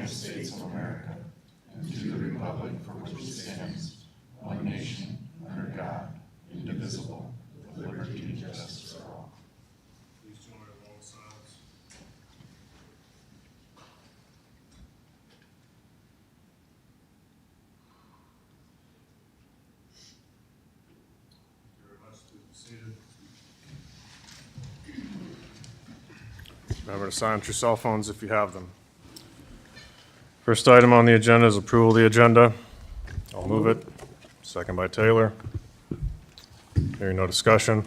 United States of America and to the republic for which it stands, one nation, under God, indivisible, with liberty and justice for all. Please join in all sides. Thank you very much. Please be seated. Remember to silence your cell phones if you have them. First item on the agenda is approval of the agenda. I'll move it. Second by Taylor. Hearing no discussion.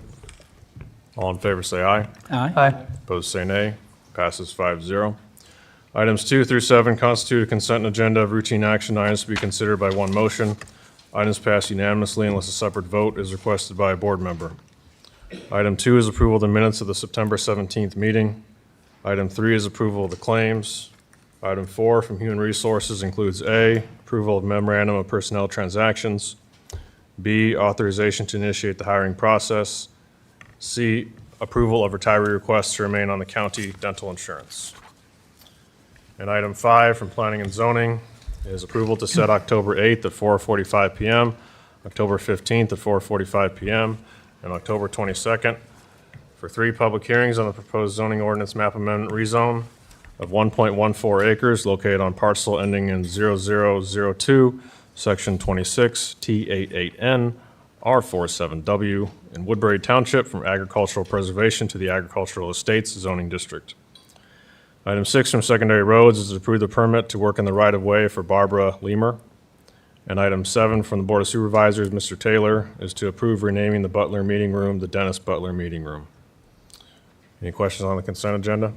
All in favor say aye. Aye. Opposed say nay. Passes 5-0. Items 2 through 7 constitute a consent agenda of routine action items to be considered by one motion. Items pass unanimously unless a separate vote is requested by a board member. Item 2 is approval of the minutes of the September 17th meeting. Item 3 is approval of the claims. Item 4 from Human Resources includes A, approval of memorandum of personnel transactions, B, authorization to initiate the hiring process, C, approval of retiree requests to remain on the county dental insurance. And item 5 from Planning and Zoning is approval to set October 8th at 4:45 p.m., October 15th at 4:45 p.m., and October 22nd for 3 public hearings on the proposed zoning ordinance map amendment rezone of 1.14 acres located on parcel ending in 0002, section 26, T88N, R47W in Woodbury Township from agricultural preservation to the agricultural estates zoning district. Item 6 from Secondary Roads is to approve the permit to work in the right-of-way for Barbara Leamer. And item 7 from the Board of Supervisors, Mr. Taylor, is to approve renaming the Butler Meeting Room the Dennis Butler Meeting Room. Any questions on the consent agenda?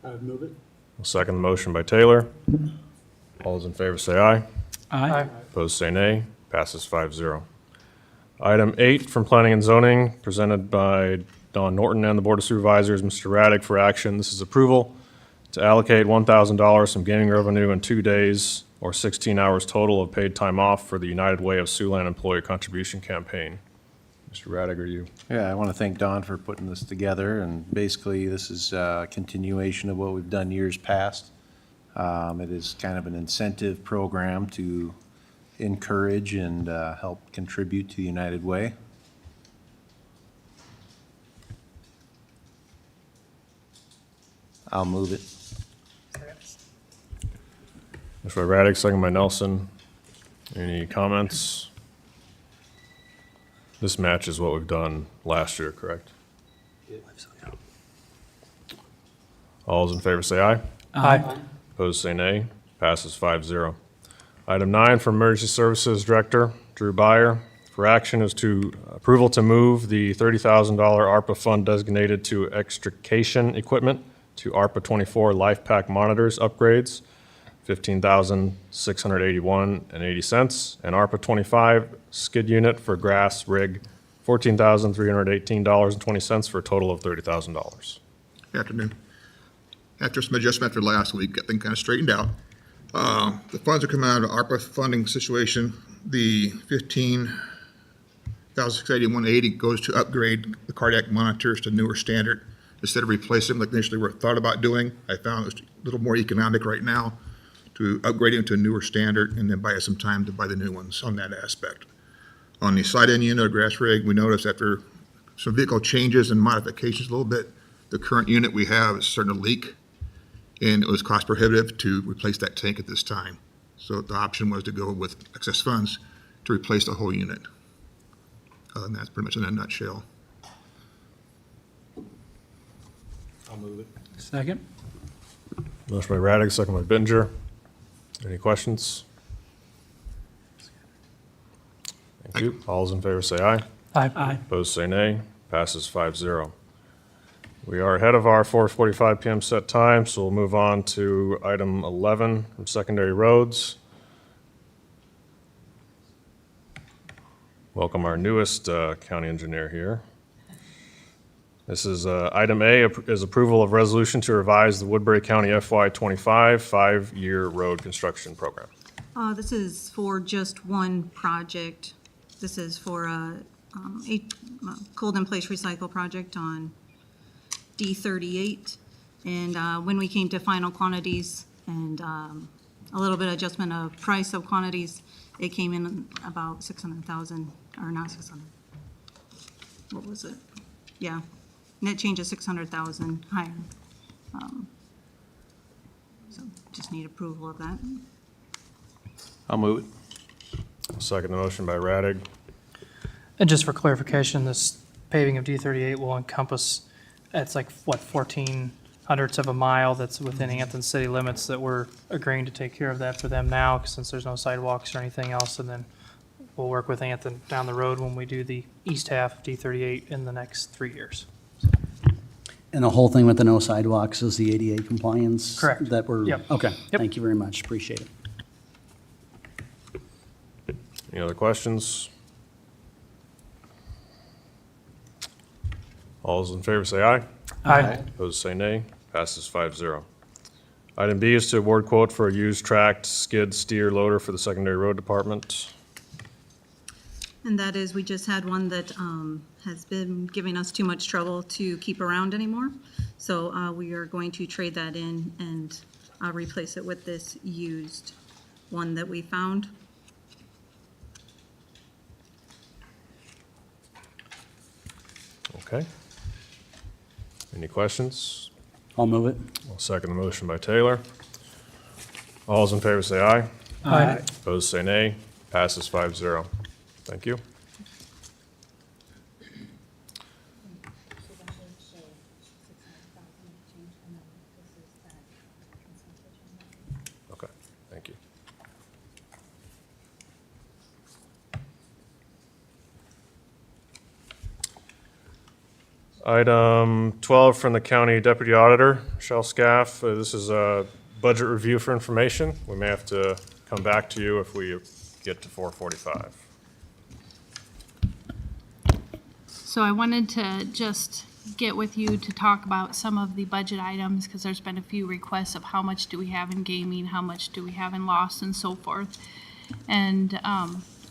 I'd move it. I'll second the motion by Taylor. All those in favor say aye. Aye. Opposed say nay. Passes 5-0. Item 8 from Planning and Zoning, presented by Don Norton and the Board of Supervisors, Mr. Raddick, for action. This is approval to allocate $1,000 from gaming revenue in 2 days or 16 hours total of paid time off for the United Way of Siouxland Employee Contribution Campaign. Mr. Raddick, are you? Yeah, I want to thank Don for putting this together, and basically, this is a continuation of what we've done years past. It is kind of an incentive program to encourage and help contribute to the United Way. I'll move it. Mr. Raddick, second by Nelson. Any comments? This matches what we've done last year, correct? All those in favor say aye. Aye. Opposed say nay. Passes 5-0. Item 9 from Emergency Services Director Drew Byer for action is to approval to move the $30,000 ARPA fund designated to extrication equipment to ARPA 24 Life Pack monitors upgrades, $15,681.80, and ARPA 25 skid unit for grass rig, $14,318.20 for a total of $30,000. Afternoon. After some adjustment after last week, got things kind of straightened out. The funds are coming out of the ARPA funding situation. The $15,681.80 goes to upgrade the cardiac monitors to newer standard instead of replace them like initially we thought about doing. I found it's a little more economic right now to upgrade them to a newer standard and then buy us some time to buy the new ones on that aspect. On the side-end unit or grass rig, we noticed after some vehicle changes and modifications a little bit, the current unit we have is starting to leak, and it was cost prohibitive to replace that tank at this time. So the option was to go with excess funds to replace the whole unit. And that's pretty much in a nutshell. I'll move it. Second. Motion by Raddick, second by Bittinger. Any questions? Thank you. All those in favor say aye. Aye. Opposed say nay. Passes 5-0. We are ahead of our 4:45 p.m. set time, so we'll move on to item 11 from Secondary Roads. Welcome our newest county engineer here. This is item A is approval of resolution to revise the Woodbury County FY25 5-year road construction program. This is for just one project. This is for a cold-in-place recycle project on D38. And when we came to final quantities, And a little bit adjustment of price of quantities, it came in about 600,000, or not 600. What was it? Yeah, net change of 600,000 higher. So just need approval of that. I'll move it. Second the motion by Radig. And just for clarification, this paving of D38 will encompass, it's like, what, 14 hundredths of a mile that's within Anthony city limits that we're agreeing to take care of that for them now, since there's no sidewalks or anything else, and then we'll work with Anthony down the road when we do the east half of D38 in the next 3 years. And the whole thing with the no sidewalks is the ADA compliance? Correct. That we're, Yep. okay, Yep. thank you very much, appreciate it. Any other questions? All those in favor say aye. Aye. Opposed say nay. Passes 5-0. Item B is to award quote for a used tracked skid steer loader for the secondary road department. And that is, we just had one that has been giving us too much trouble to keep around anymore. So we are going to trade that in and replace it with this used one that we found. Okay. Any questions? I'll move it. I'll second the motion by Taylor. All those in favor say aye. Aye. Opposed say nay. Passes 5-0. Thank you. Okay, thank you. Item 12 from the County Deputy Auditor, Michelle Scaff. This is a budget review for information. We may have to come back to you if we get to 4:45. So I wanted to just get with you to talk about some of the budget items, because there's been a few requests of how much do we have in gaming, how much do we have in loss, and so forth. And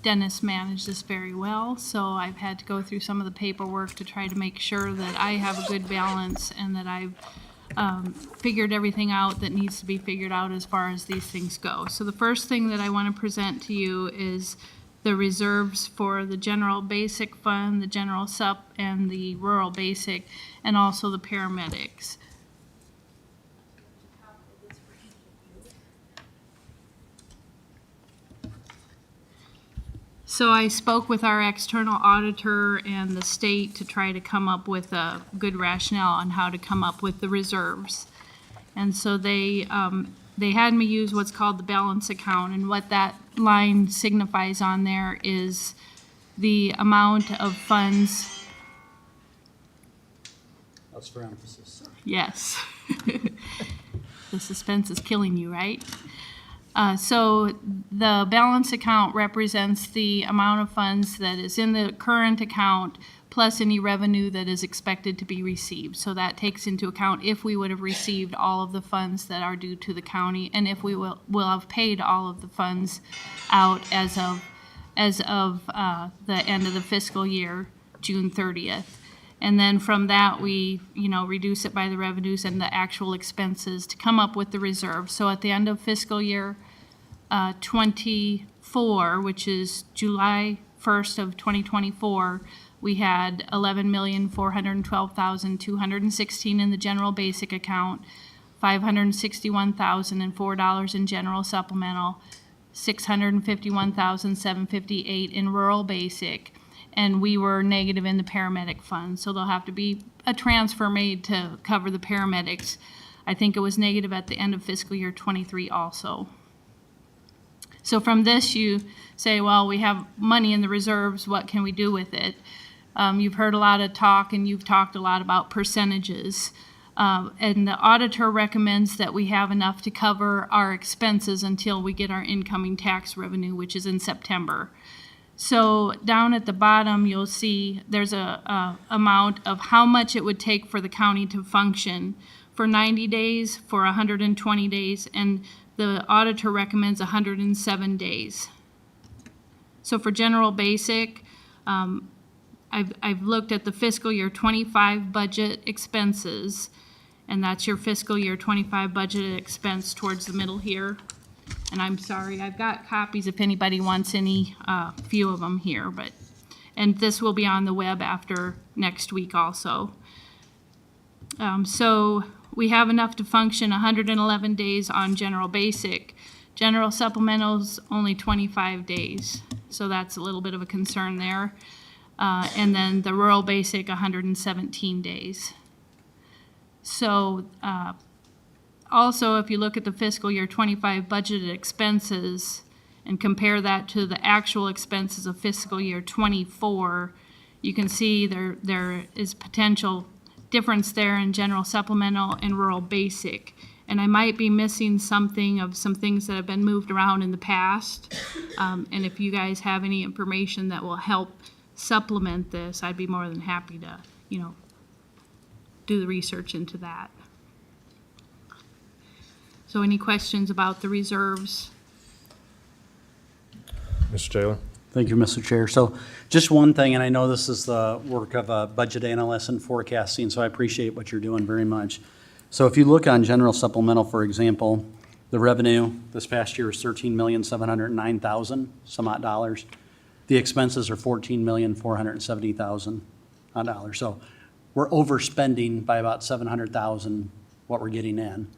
Dennis managed this very well, so I've had to go through some of the paperwork to try to make sure that I have a good balance and that I've figured everything out that needs to be figured out as far as these things go. So the first thing that I want to present to you is the reserves for the general basic fund, the general sup, and the rural basic, and also the paramedics. So I spoke with our external auditor and the state to try to come up with a good rationale on how to come up with the reserves. And so they had me use what's called the balance account, and what that line signifies on there is the amount of funds. That's for emphasis. Yes. The suspense is killing you, right? So the balance account represents the amount of funds that is in the current account plus any revenue that is expected to be received. So that takes into account if we would have received all of the funds that are due to the county, and if we will have paid all of the funds out as of the end of the fiscal year, June 30th. And then from that, we, reduce it by the revenues and the actual expenses to come up with the reserve. So at the end of fiscal year 24, which is July 1st of 2024, we had $11,412,216 in the general basic account, $561,004 in general supplemental, $651,758 in rural basic, and we were negative in the paramedic fund. So there'll have to be a transfer made to cover the paramedics. I think it was negative at the end of fiscal year 23 also. So from this, you say, well, we have money in the reserves, what can we do with it? You've heard a lot of talk, and you've talked a lot about percentages. And the auditor recommends that we have enough to cover our expenses until we get our incoming tax revenue, which is in September. So down at the bottom, you'll see there's a amount of how much it would take for the county to function for 90 days, for 120 days, and the auditor recommends 107 days. So for general basic, I've looked at the fiscal year 25 budget expenses, And that's your fiscal year 25 budgeted expense towards the middle here. And I'm sorry, I've got copies if anybody wants any, few of them here, and this will be on the web after next week also. So we have enough to function 111 days on general basic. General supplementals, only 25 days. So that's a little bit of a concern there. And then the rural basic, 117 days. So, also, if you look at the fiscal year 25 budgeted expenses and compare that to the actual expenses of fiscal year 24, you can see there is potential difference there in general supplemental and rural basic. And I might be missing something of some things that have been moved around in the past. And if you guys have any information that will help supplement this, I'd be more than happy to, do the research into that. So any questions about the reserves? Mr. Taylor? Thank you, Mr. Chair. So just one thing, and I know this is the work of a budget analyst and forecasting, so I appreciate what you're doing very much. So if you look on general supplemental, for example, the revenue this past year is $13,709,000 some odd dollars. The expenses are $14,470,000 odd dollars. So we're overspending by about $700,000 what we're getting in.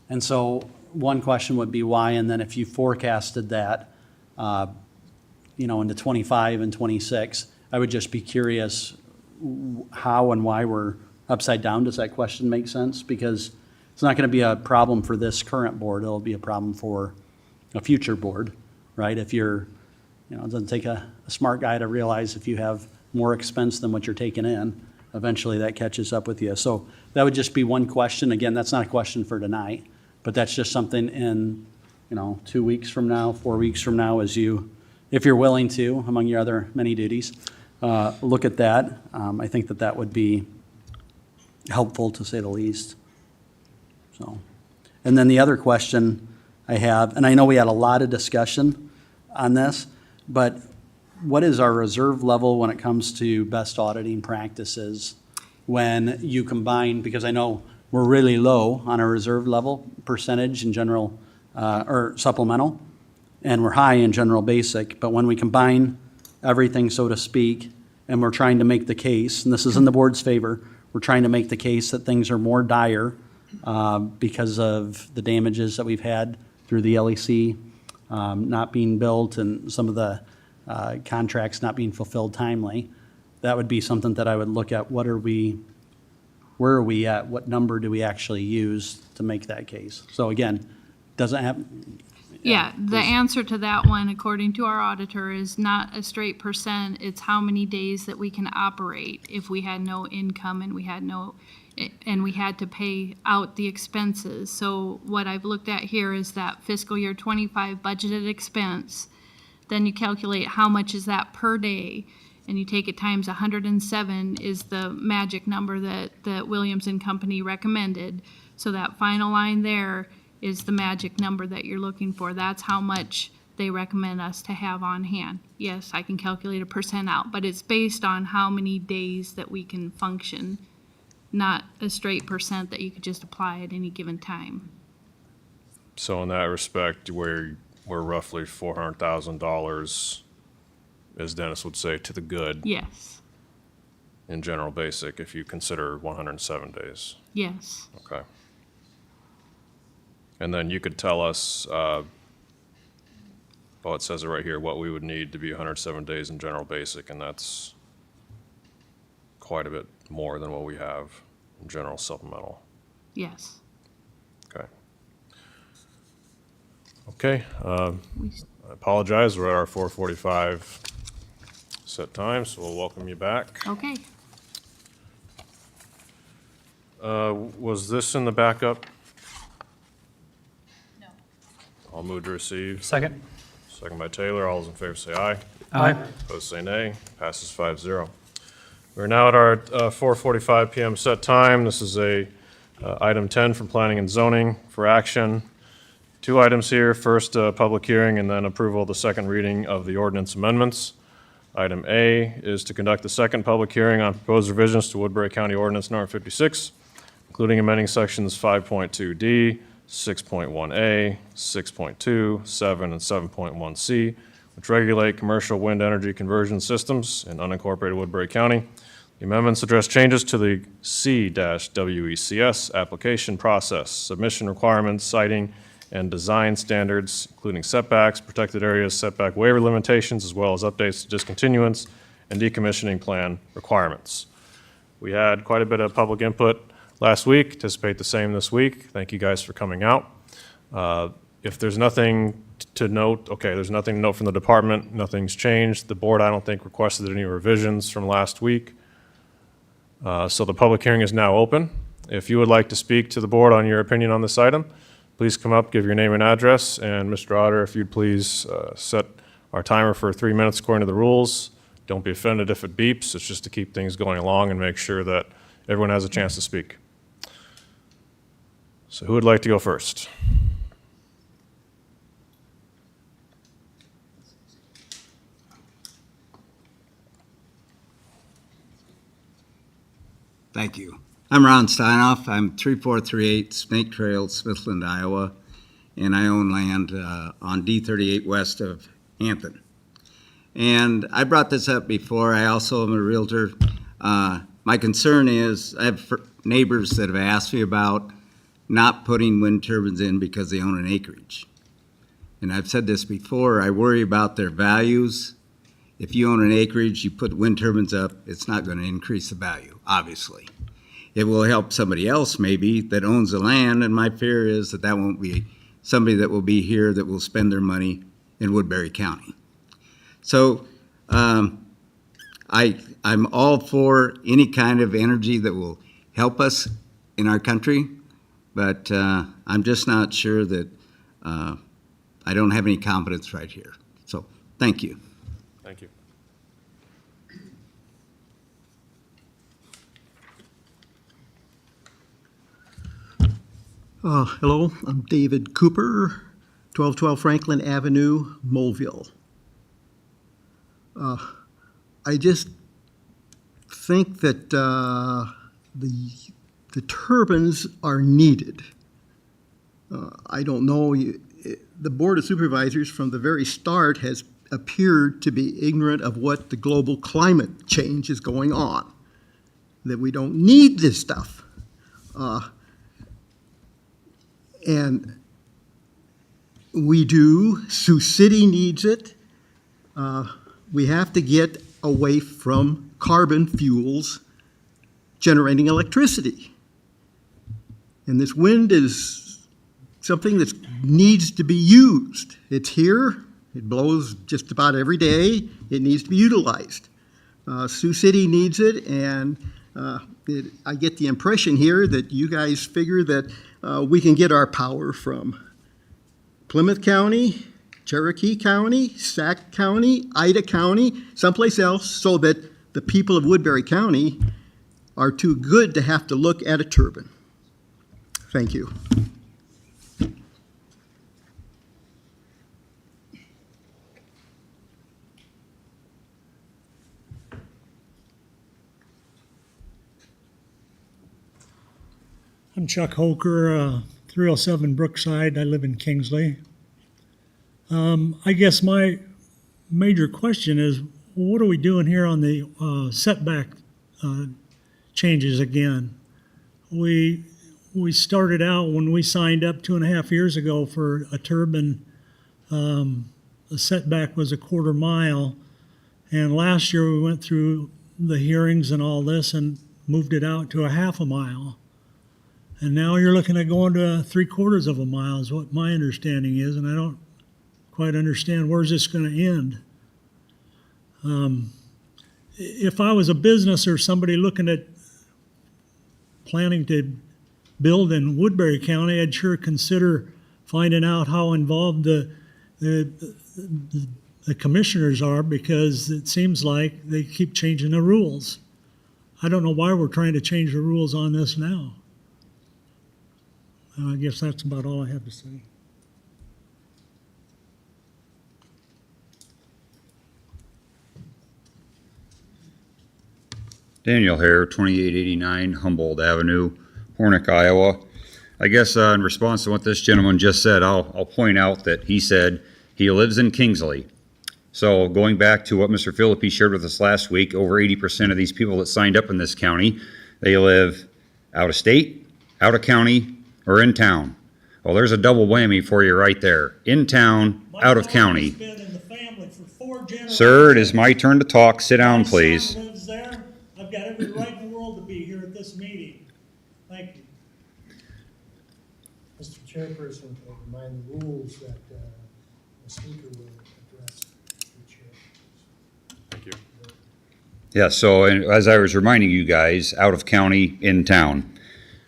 And so one question would be why, and then if you forecasted that, into 25 and 26, I would just be curious how and why we're upside down. Does that question make sense? Because it's not going to be a problem for this current board. It'll be a problem for a future board, right? If you're, it doesn't take a smart guy to realize if you have more expense than what you're taking in, eventually that catches up with you. So that would just be one question. Again, that's not a question for tonight, but that's just something in, 2 weeks from now, 4 weeks from now, as you, if you're willing to, among your other many duties, look at that. I think that would be helpful, to say the least. So, and then the other question I have, and I know we had a lot of discussion on this, but what is our reserve level when it comes to best auditing practices when you combine, because I know we're really low on our reserve level percentage in general, or supplemental, and we're high in general basic, but when we combine everything, so to speak, and we're trying to make the case, and this is in the board's favor, we're trying to make the case that things are more dire because of the damages that we've had through the LEC not being built and some of the contracts not being fulfilled timely. That would be something that I would look at. Where are we at? What number do we actually use to make that case? So again, doesn't have. Yeah, the answer to that one, according to our auditor, is not a straight percent. It's how many days that we can operate if we had no income and we had to pay out the expenses. So what I've looked at here is that fiscal year 25 budgeted expense. Then you calculate how much is that per day, and you take it times 107 is the magic number that Williams and Company recommended. So that final line there is the magic number that you're looking for. That's how much they recommend us to have on hand. Yes, I can calculate a percent out, but it's based on how many days that we can function, not a straight percent that you could just apply at any given time. So in that respect, we're roughly $400,000, as Dennis would say, to the good Yes, in general basic if you consider 107 days. yes. Okay. And then you could tell us, it says it right here, what we would need to be 107 days in general basic, and that's quite a bit more than what we have in general supplemental. Yes. Okay. Okay, I apologize, we're at our 4:45 set time, so we'll welcome you back. Okay. Was this in the backup? No. I'll move to receive. Second? Second by Taylor. All those in favor say aye. Aye. Opposed say nay. Passes 5-0. We're now at our 4:45 PM set time. This is item 10 from Planning and Zoning for action. Two items here. First, public hearing, and then approval of the second reading of the ordinance amendments. Item A is to conduct the second public hearing on proposed revisions to Woodbury County Ordinance Number 56 including amending sections 5.2D, 6.1A, 6.2, 7, and 7.1C, which regulate commercial wind energy conversion systems in unincorporated Woodbury County. The amendments address changes to the C-WECS application process, submission requirements, siting, and design standards, including setbacks, protected areas, setback waiver limitations, as well as updates to discontinuance and decommissioning plan requirements. We had quite a bit of public input last week, anticipate the same this week. Thank you guys for coming out. If there's nothing to note, okay, there's nothing to note from the department, nothing's changed. The board, I don't think, requested any revisions from last week. So the public hearing is now open. If you would like to speak to the board on your opinion on this item, please come up, give your name and address, and Mr. Otter, if you'd please set our timer for 3 minutes according to the rules. Don't be offended if it beeps. It's just to keep things going along and make sure that everyone has a chance to speak. So who would like to go first? Thank you. I'm Ron Steinoff. I'm 3438 Snake Trail, Smithland, Iowa, and I own land on D38 west of Hampton. And I brought this up before. I also am a realtor. My concern is I have neighbors that have asked me about not putting wind turbines in because they own an acreage. And I've said this before, I worry about their values. If you own an acreage, you put wind turbines up, it's not going to increase the value, obviously. It will help somebody else maybe that owns the land, and my fear is that that won't be somebody that will be here that will spend their money in Woodbury County. So I'm all for any kind of energy that will help us in our country, but I'm just not sure that I don't have any confidence right here. So thank you. Thank you. Hello, I'm David Cooper, 1212 Franklin Avenue, Moleville. I just think that the turbines are needed. I don't know, the Board of Supervisors from the very start has appeared to be ignorant of what the global climate change is going on, that we don't need this stuff. And we do. Sioux City needs it. We have to get away from carbon fuels generating electricity. And this wind is something that needs to be used. It's here. It blows just about every day. It needs to be utilized. Sioux City needs it, and I get the impression here that you guys figure that we can get our power from Plymouth County, Cherokee County, Sac County, Ida County, someplace else, so that the people of Woodbury County are too good to have to look at a turbine. Thank you. I'm Chuck Holker, 307 Brookside. I live in Kingsley. I guess my major question is, what are we doing here on the setback changes again? We started out when we signed up 2.5 years ago for a turbine. The setback was 1/4 mile, and last year we went through the hearings and all this and moved it out to 1/2 mile. And now you're looking at going to 3/4 mile is what my understanding is, and I don't quite understand where's this going to end. If I was a business or somebody looking at planning to build in Woodbury County, I'd sure consider finding out how involved the commissioners are, because it seems like they keep changing the rules. I don't know why we're trying to change the rules on this now. I guess that's about all I have to say. Daniel Hare, 2889 Humboldt Avenue, Hornick, Iowa. I guess in response to what this gentleman just said, I'll point out that he said he lives in Kingsley. So going back to what Mr. Philippi shared with us last week, over 80% of these people that signed up in this county, they live out of state, out of county, or in town. Well, there's a double whammy for you right there. In town, out of county. Sir, it is my turn to talk. Sit down, please. My son lives there. I've got every right in the world to be here at this meeting. Thank you. Mr. Chairperson, I remind the rules that the speaker will address the chair. Thank you. Yeah, so as I was reminding you guys, out of county, in town.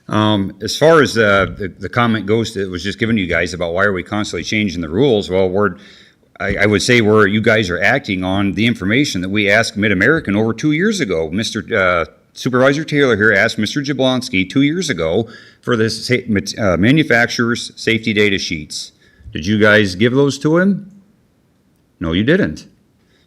As far as the comment goes that was just given to you guys about why are we constantly changing the rules, well, I would say you guys are acting on the information that we asked Mid-American over 2 years ago. Mr. Supervisor Taylor here asked Mr. Jablonski 2 years ago for the manufacturer's safety data sheets. Did you guys give those to him? No, you didn't.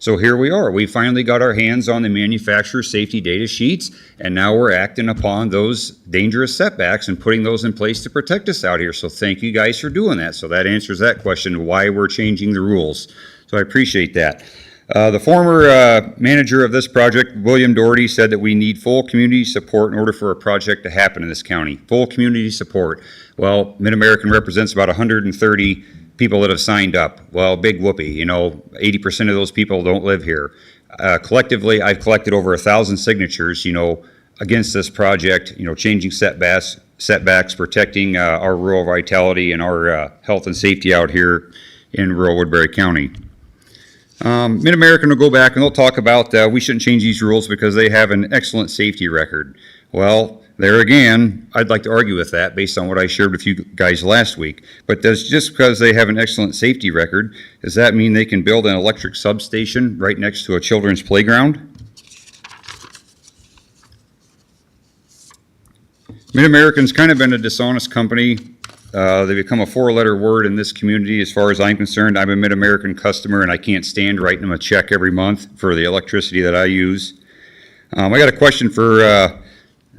So here we are. We finally got our hands on the manufacturer's safety data sheets, and now we're acting upon those dangerous setbacks and putting those in place to protect us out here. So thank you guys for doing that. So that answers that question, why we're changing the rules. So I appreciate that. The former manager of this project, William Doherty, said that we need full community support in order for a project to happen in this county. Full community support. Well, Mid-American represents about 130 people that have signed up. Well, big whoopee, 80% of those people don't live here. Collectively, I've collected over 1,000 signatures, against this project, changing setbacks, protecting our rural vitality and our health and safety out here in rural Woodbury County. Mid-American will go back and they'll talk about we shouldn't change these rules because they have an excellent safety record. Well, there again, I'd like to argue with that based on what I shared with you guys last week. But just because they have an excellent safety record, does that mean they can build an electric substation right next to a children's playground? Mid-American's kind of been a dishonest company. They become a four-letter word in this community as far as I'm concerned. I'm a Mid-American customer and I can't stand writing them a check every month for the electricity that I use. I got a question for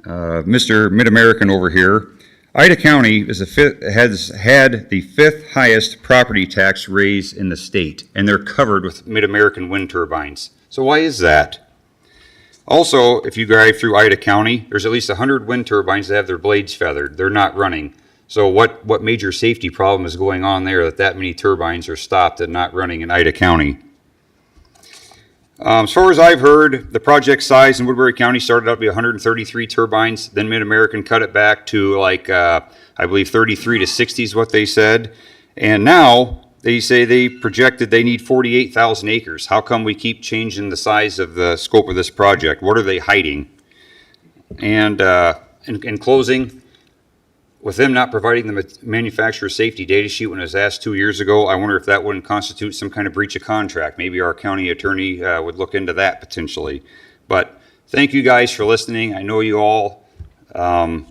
Mr. Mid-American over here. Ida County has had the 5th highest property tax raise in the state, and they're covered with Mid-American wind turbines. So why is that? Also, if you drive through Ida County, there's at least 100 wind turbines that have their blades feathered. They're not running. So what major safety problem is going on there that many turbines are stopped and not running in Ida County? As far as I've heard, the project size in Woodbury County started out to be 133 turbines. Then Mid-American cut it back to I believe 33 to 60 is what they said. And now they say they projected they need 48,000 acres. How come we keep changing the size of the scope of this project? What are they hiding? And in closing, with them not providing the manufacturer's safety data sheet when it was asked 2 years ago, I wonder if that wouldn't constitute some kind of breach of contract. Maybe our county attorney would look into that potentially. But thank you guys for listening. I know you all have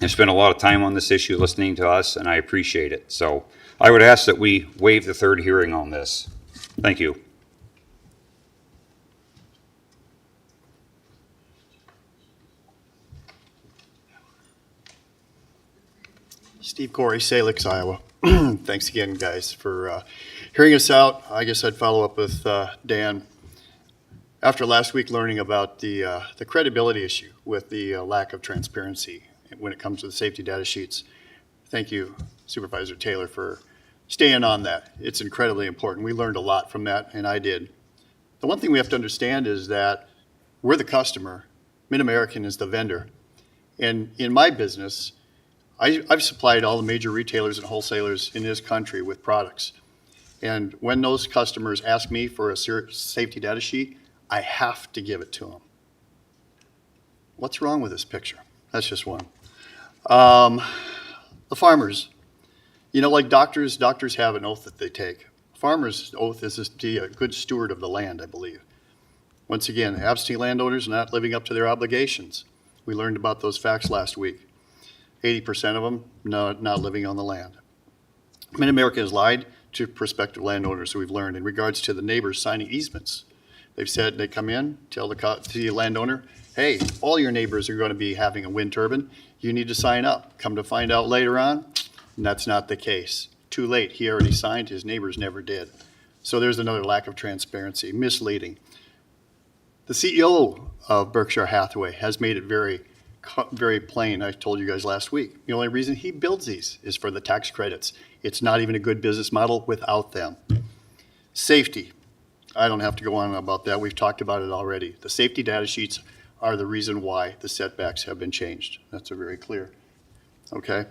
spent a lot of time on this issue listening to us, and I appreciate it. So I would ask that we waive the third hearing on this. Thank you. Steve Corey, Salix, Iowa. Thanks again, guys, for hearing us out. I guess I'd follow up with Dan. After last week learning about the credibility issue with the lack of transparency when it comes to the safety data sheets, thank you, Supervisor Taylor, for staying on that. It's incredibly important. We learned a lot from that, and I did. The one thing we have to understand is that we're the customer. Mid-American is the vendor. And in my business, I've supplied all the major retailers and wholesalers in this country with products. And when those customers ask me for a safety data sheet, I have to give it to them. What's wrong with this picture? That's just one. The farmers, like doctors have an oath that they take. Farmers' oath is to be a good steward of the land, I believe. Once again, absentee landowners not living up to their obligations. We learned about those facts last week. 80% of them not living on the land. Mid-America has lied to prospective landowners, we've learned, in regards to the neighbors signing easements. They've said they come in, tell the landowner, hey, all your neighbors are going to be having a wind turbine. You need to sign up. Come to find out later on, that's not the case. Too late. He already signed. His neighbors never did. So there's another lack of transparency, misleading. The CEO of Berkshire Hathaway has made it very plain. I told you guys last week. The only reason he builds these is for the tax credits. It's not even a good business model without them. Safety. I don't have to go on about that. We've talked about it already. The safety data sheets are the reason why the setbacks have been changed. That's very clear. Okay.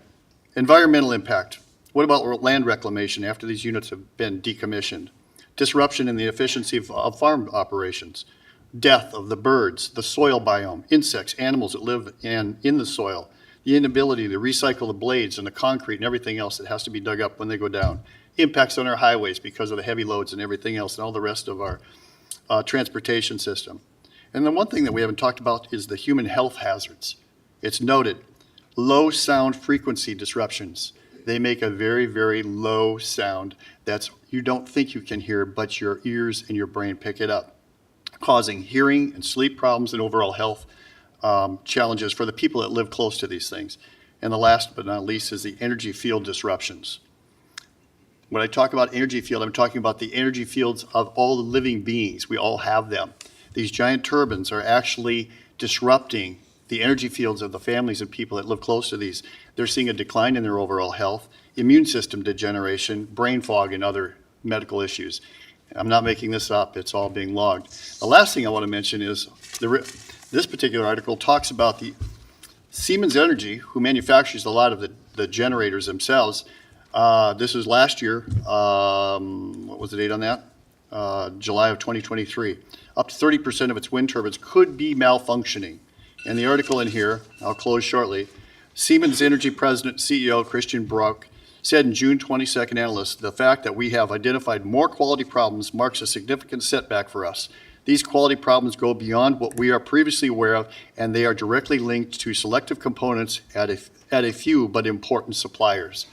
Environmental impact. What about land reclamation after these units have been decommissioned? Disruption in the efficiency of farm operations. Death of the birds, the soil biome, insects, animals that live in the soil, the inability to recycle the blades and the concrete and everything else that has to be dug up when they go down. Impacts on our highways because of the heavy loads and everything else and all the rest of our transportation system. And then one thing that we haven't talked about is the human health hazards. It's noted, low sound frequency disruptions. They make a very, very low sound that's you don't think you can hear, but your ears and your brain pick it up, causing hearing and sleep problems and overall health challenges for the people that live close to these things. And the last but not least is the energy field disruptions. When I talk about energy field, I'm talking about the energy fields of all the living beings. We all have them. These giant turbines are actually disrupting the energy fields of the families and people that live close to these. They're seeing a decline in their overall health, immune system degeneration, brain fog, and other medical issues. I'm not making this up. It's all being logged. The last thing I want to mention is this particular article talks about the Siemens Energy, who manufactures a lot of the generators themselves. This was last year. What was the date on that? July of 2023. Up to 30% of its wind turbines could be malfunctioning. And the article in here, I'll close shortly, Siemens Energy President CEO Christian Bruck said in June 22nd analyst, the fact that we have identified more quality problems marks a significant setback for us. These quality problems go beyond what we are previously aware of, and they are directly linked to selective components at a few but important suppliers.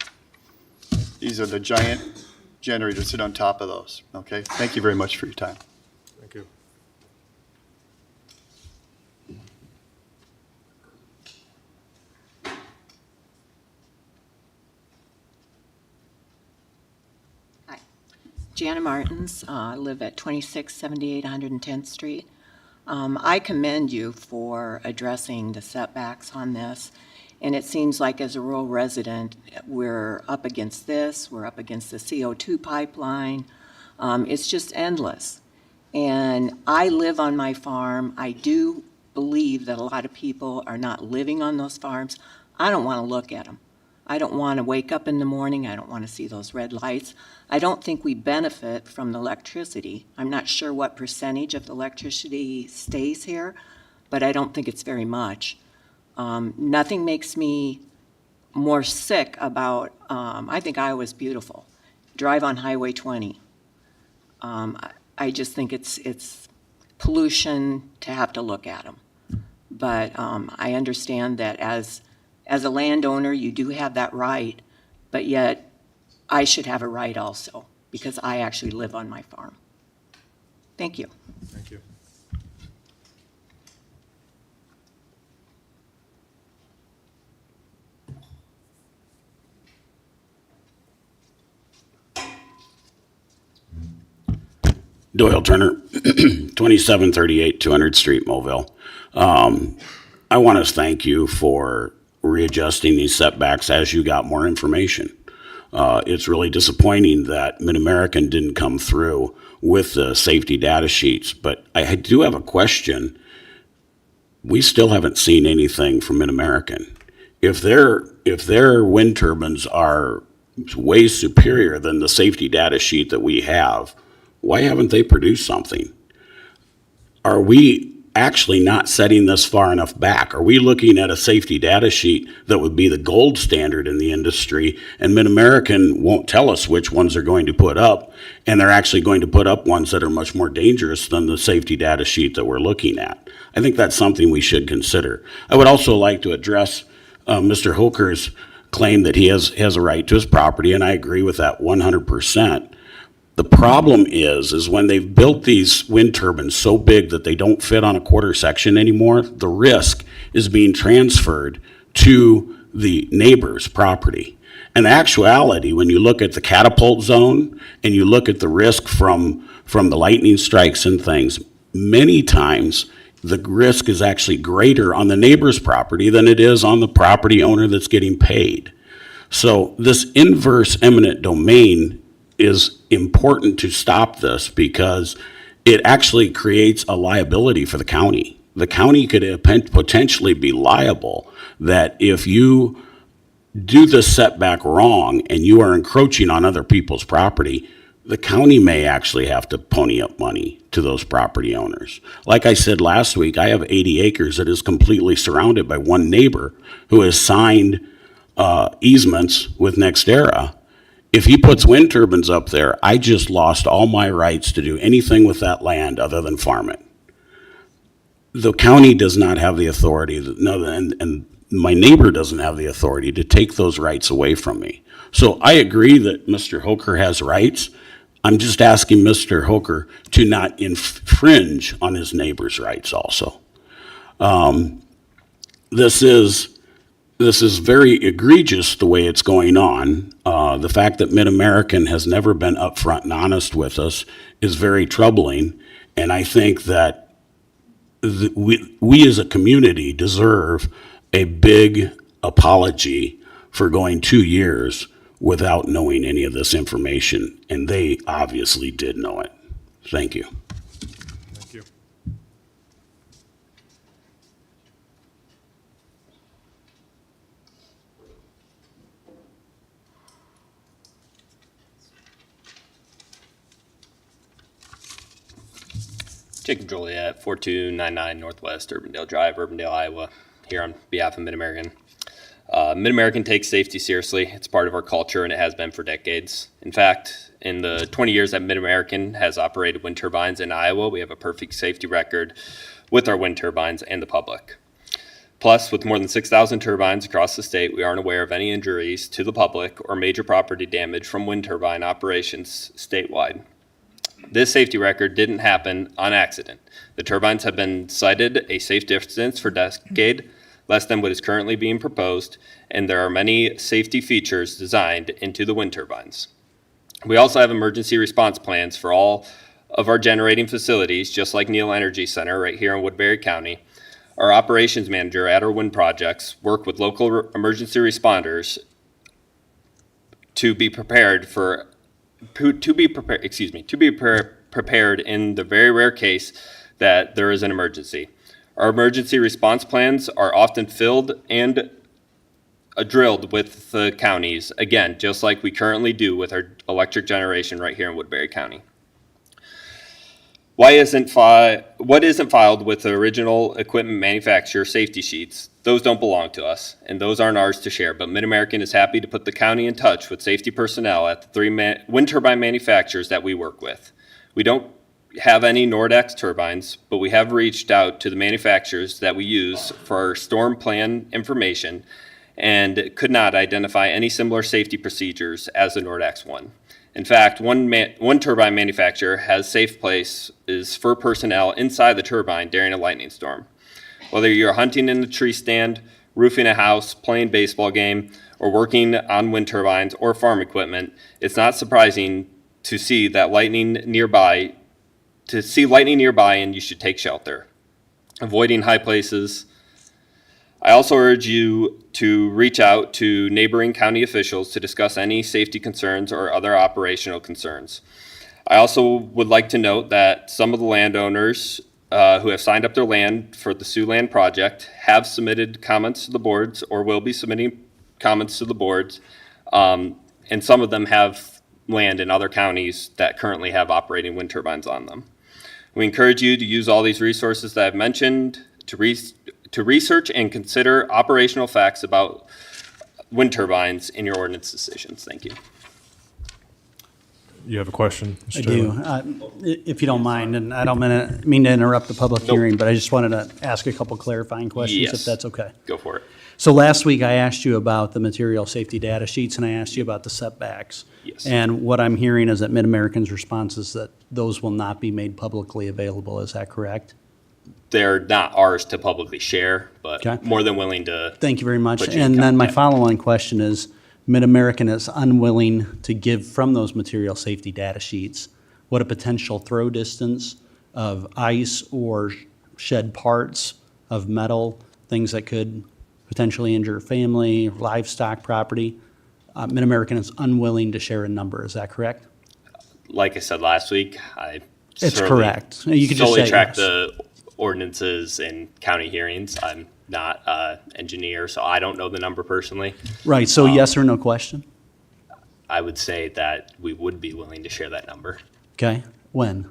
These are the giant generators that sit on top of those. Okay, thank you very much for your time. Thank you. Jana Martins, I live at 2678 110th Street. I commend you for addressing the setbacks on this. And it seems like as a rural resident, we're up against this, we're up against the CO2 pipeline. It's just endless. And I live on my farm. I do believe that a lot of people are not living on those farms. I don't want to look at them. I don't want to wake up in the morning. I don't want to see those red lights. I don't think we benefit from the electricity. I'm not sure what percentage of the electricity stays here, but I don't think it's very much. Nothing makes me more sick about, I think Iowa's beautiful. Drive on Highway 20. I just think it's pollution to have to look at them. But I understand that as a landowner, you do have that right, but yet I should have a right also because I actually live on my farm. Thank you. Thank you. Doyle Turner, 2738 200 Street, Mobile. I want to thank you for readjusting these setbacks as you got more information. It's really disappointing that Mid-American didn't come through with the safety data sheets, but I do have a question. We still haven't seen anything from Mid-American. If their wind turbines are way superior than the safety data sheet that we have, why haven't they produced something? Are we actually not setting this far enough back? Are we looking at a safety data sheet that would be the gold standard in the industry, and Mid-American won't tell us which ones they're going to put up, and they're actually going to put up ones that are much more dangerous than the safety data sheet that we're looking at? I think that's something we should consider. I would also like to address Mr. Hoker's claim that he has a right to his property, and I agree with that 100%. The problem is when they've built these wind turbines so big that they don't fit on a quarter section anymore, the risk is being transferred to the neighbor's property. In actuality, when you look at the catapult zone and you look at the risk from the lightning strikes and things, many times the risk is actually greater on the neighbor's property than it is on the property owner that's getting paid. So this inverse eminent domain is important to stop this because it actually creates a liability for the county. The county could potentially be liable that if you do the setback wrong and you are encroaching on other people's property, the county may actually have to pony up money to those property owners. Like I said last week, I have 80 acres that is completely surrounded by one neighbor who has signed easements with NextEra. If he puts wind turbines up there, I just lost all my rights to do anything with that land other than farm it. The county does not have the authority, and my neighbor doesn't have the authority to take those rights away from me. So I agree that Mr. Hoker has rights. I'm just asking Mr. Hoker to not infringe on his neighbor's rights also. This is very egregious the way it's going on. The fact that Mid-American has never been upfront and honest with us is very troubling, and I think that we as a community deserve a big apology for going 2 years without knowing any of this information, and they obviously did know it. Thank you. Thank you. Jacob Joliet, 4299 Northwest Urbandale Drive, Urbandale, Iowa, here on behalf of Mid-American. Mid-American takes safety seriously. It's part of our culture, and it has been for decades. In fact, in the 20 years that Mid-American has operated wind turbines in Iowa, we have a perfect safety record with our wind turbines and the public. Plus, with more than 6,000 turbines across the state, we aren't aware of any injuries to the public or major property damage from wind turbine operations statewide. This safety record didn't happen on accident. The turbines have been cited a safe distance for decade, less than what is currently being proposed, and there are many safety features designed into the wind turbines. We also have emergency response plans for all of our generating facilities, just like Neal Energy Center right here in Woodbury County. Our operations manager at our wind projects work with local emergency responders to be prepared prepared in the very rare case that there is an emergency. Our emergency response plans are often filled and drilled with the counties, again, just like we currently do with our electric generation right here in Woodbury County. What isn't filed with the original equipment manufacturer safety sheets? Those don't belong to us, and those aren't ours to share, but Mid-American is happy to put the county in touch with safety personnel at the 3 wind turbine manufacturers that we work with. We don't have any Nordex turbines, but we have reached out to the manufacturers that we use for our storm plan information and could not identify any similar safety procedures as the Nordex one. In fact, one turbine manufacturer has safe places for personnel inside the turbine during a lightning storm. Whether you're hunting in a tree stand, roofing a house, playing baseball game, or working on wind turbines or farm equipment, it's not surprising to see lightning nearby and you should take shelter. Avoiding high places. I also urge you to reach out to neighboring county officials to discuss any safety concerns or other operational concerns. I also would like to note that some of the landowners who have signed up their land for the Siouxland project have submitted comments to the boards or will be submitting comments to the boards, and some of them have land in other counties that currently have operating wind turbines on them. We encourage you to use all these resources that I've mentioned to research and consider operational facts about wind turbines in your ordinance decisions. Thank you. You have a question, Mr. I Taylor? do. If you don't mind, and I don't mean to interrupt the public hearing, but I just wanted to ask a couple clarifying questions, if that's okay. Go for it. So last week, I asked you about the material safety data sheets, and I asked you about the setbacks. Yes. And what I'm hearing is that Mid-American's response is that those will not be made publicly available. Is that correct? they're not ours to publicly share, but Okay. more than willing to. Thank you very much. put you in And then my contact. follow-on question is, Mid-American is unwilling to give from those material safety data sheets what a potential throw distance of ice or shed parts of metal, things that could potentially injure family, livestock, property. Mid-American is unwilling to share a number, is that correct? Like I said last week, I It's solely- correct. You could just solely say track yes. the ordinances in county hearings. I'm not an engineer, so I don't know the number personally. Right, so yes or no question? I would say that we would be willing to share that number. Okay, when?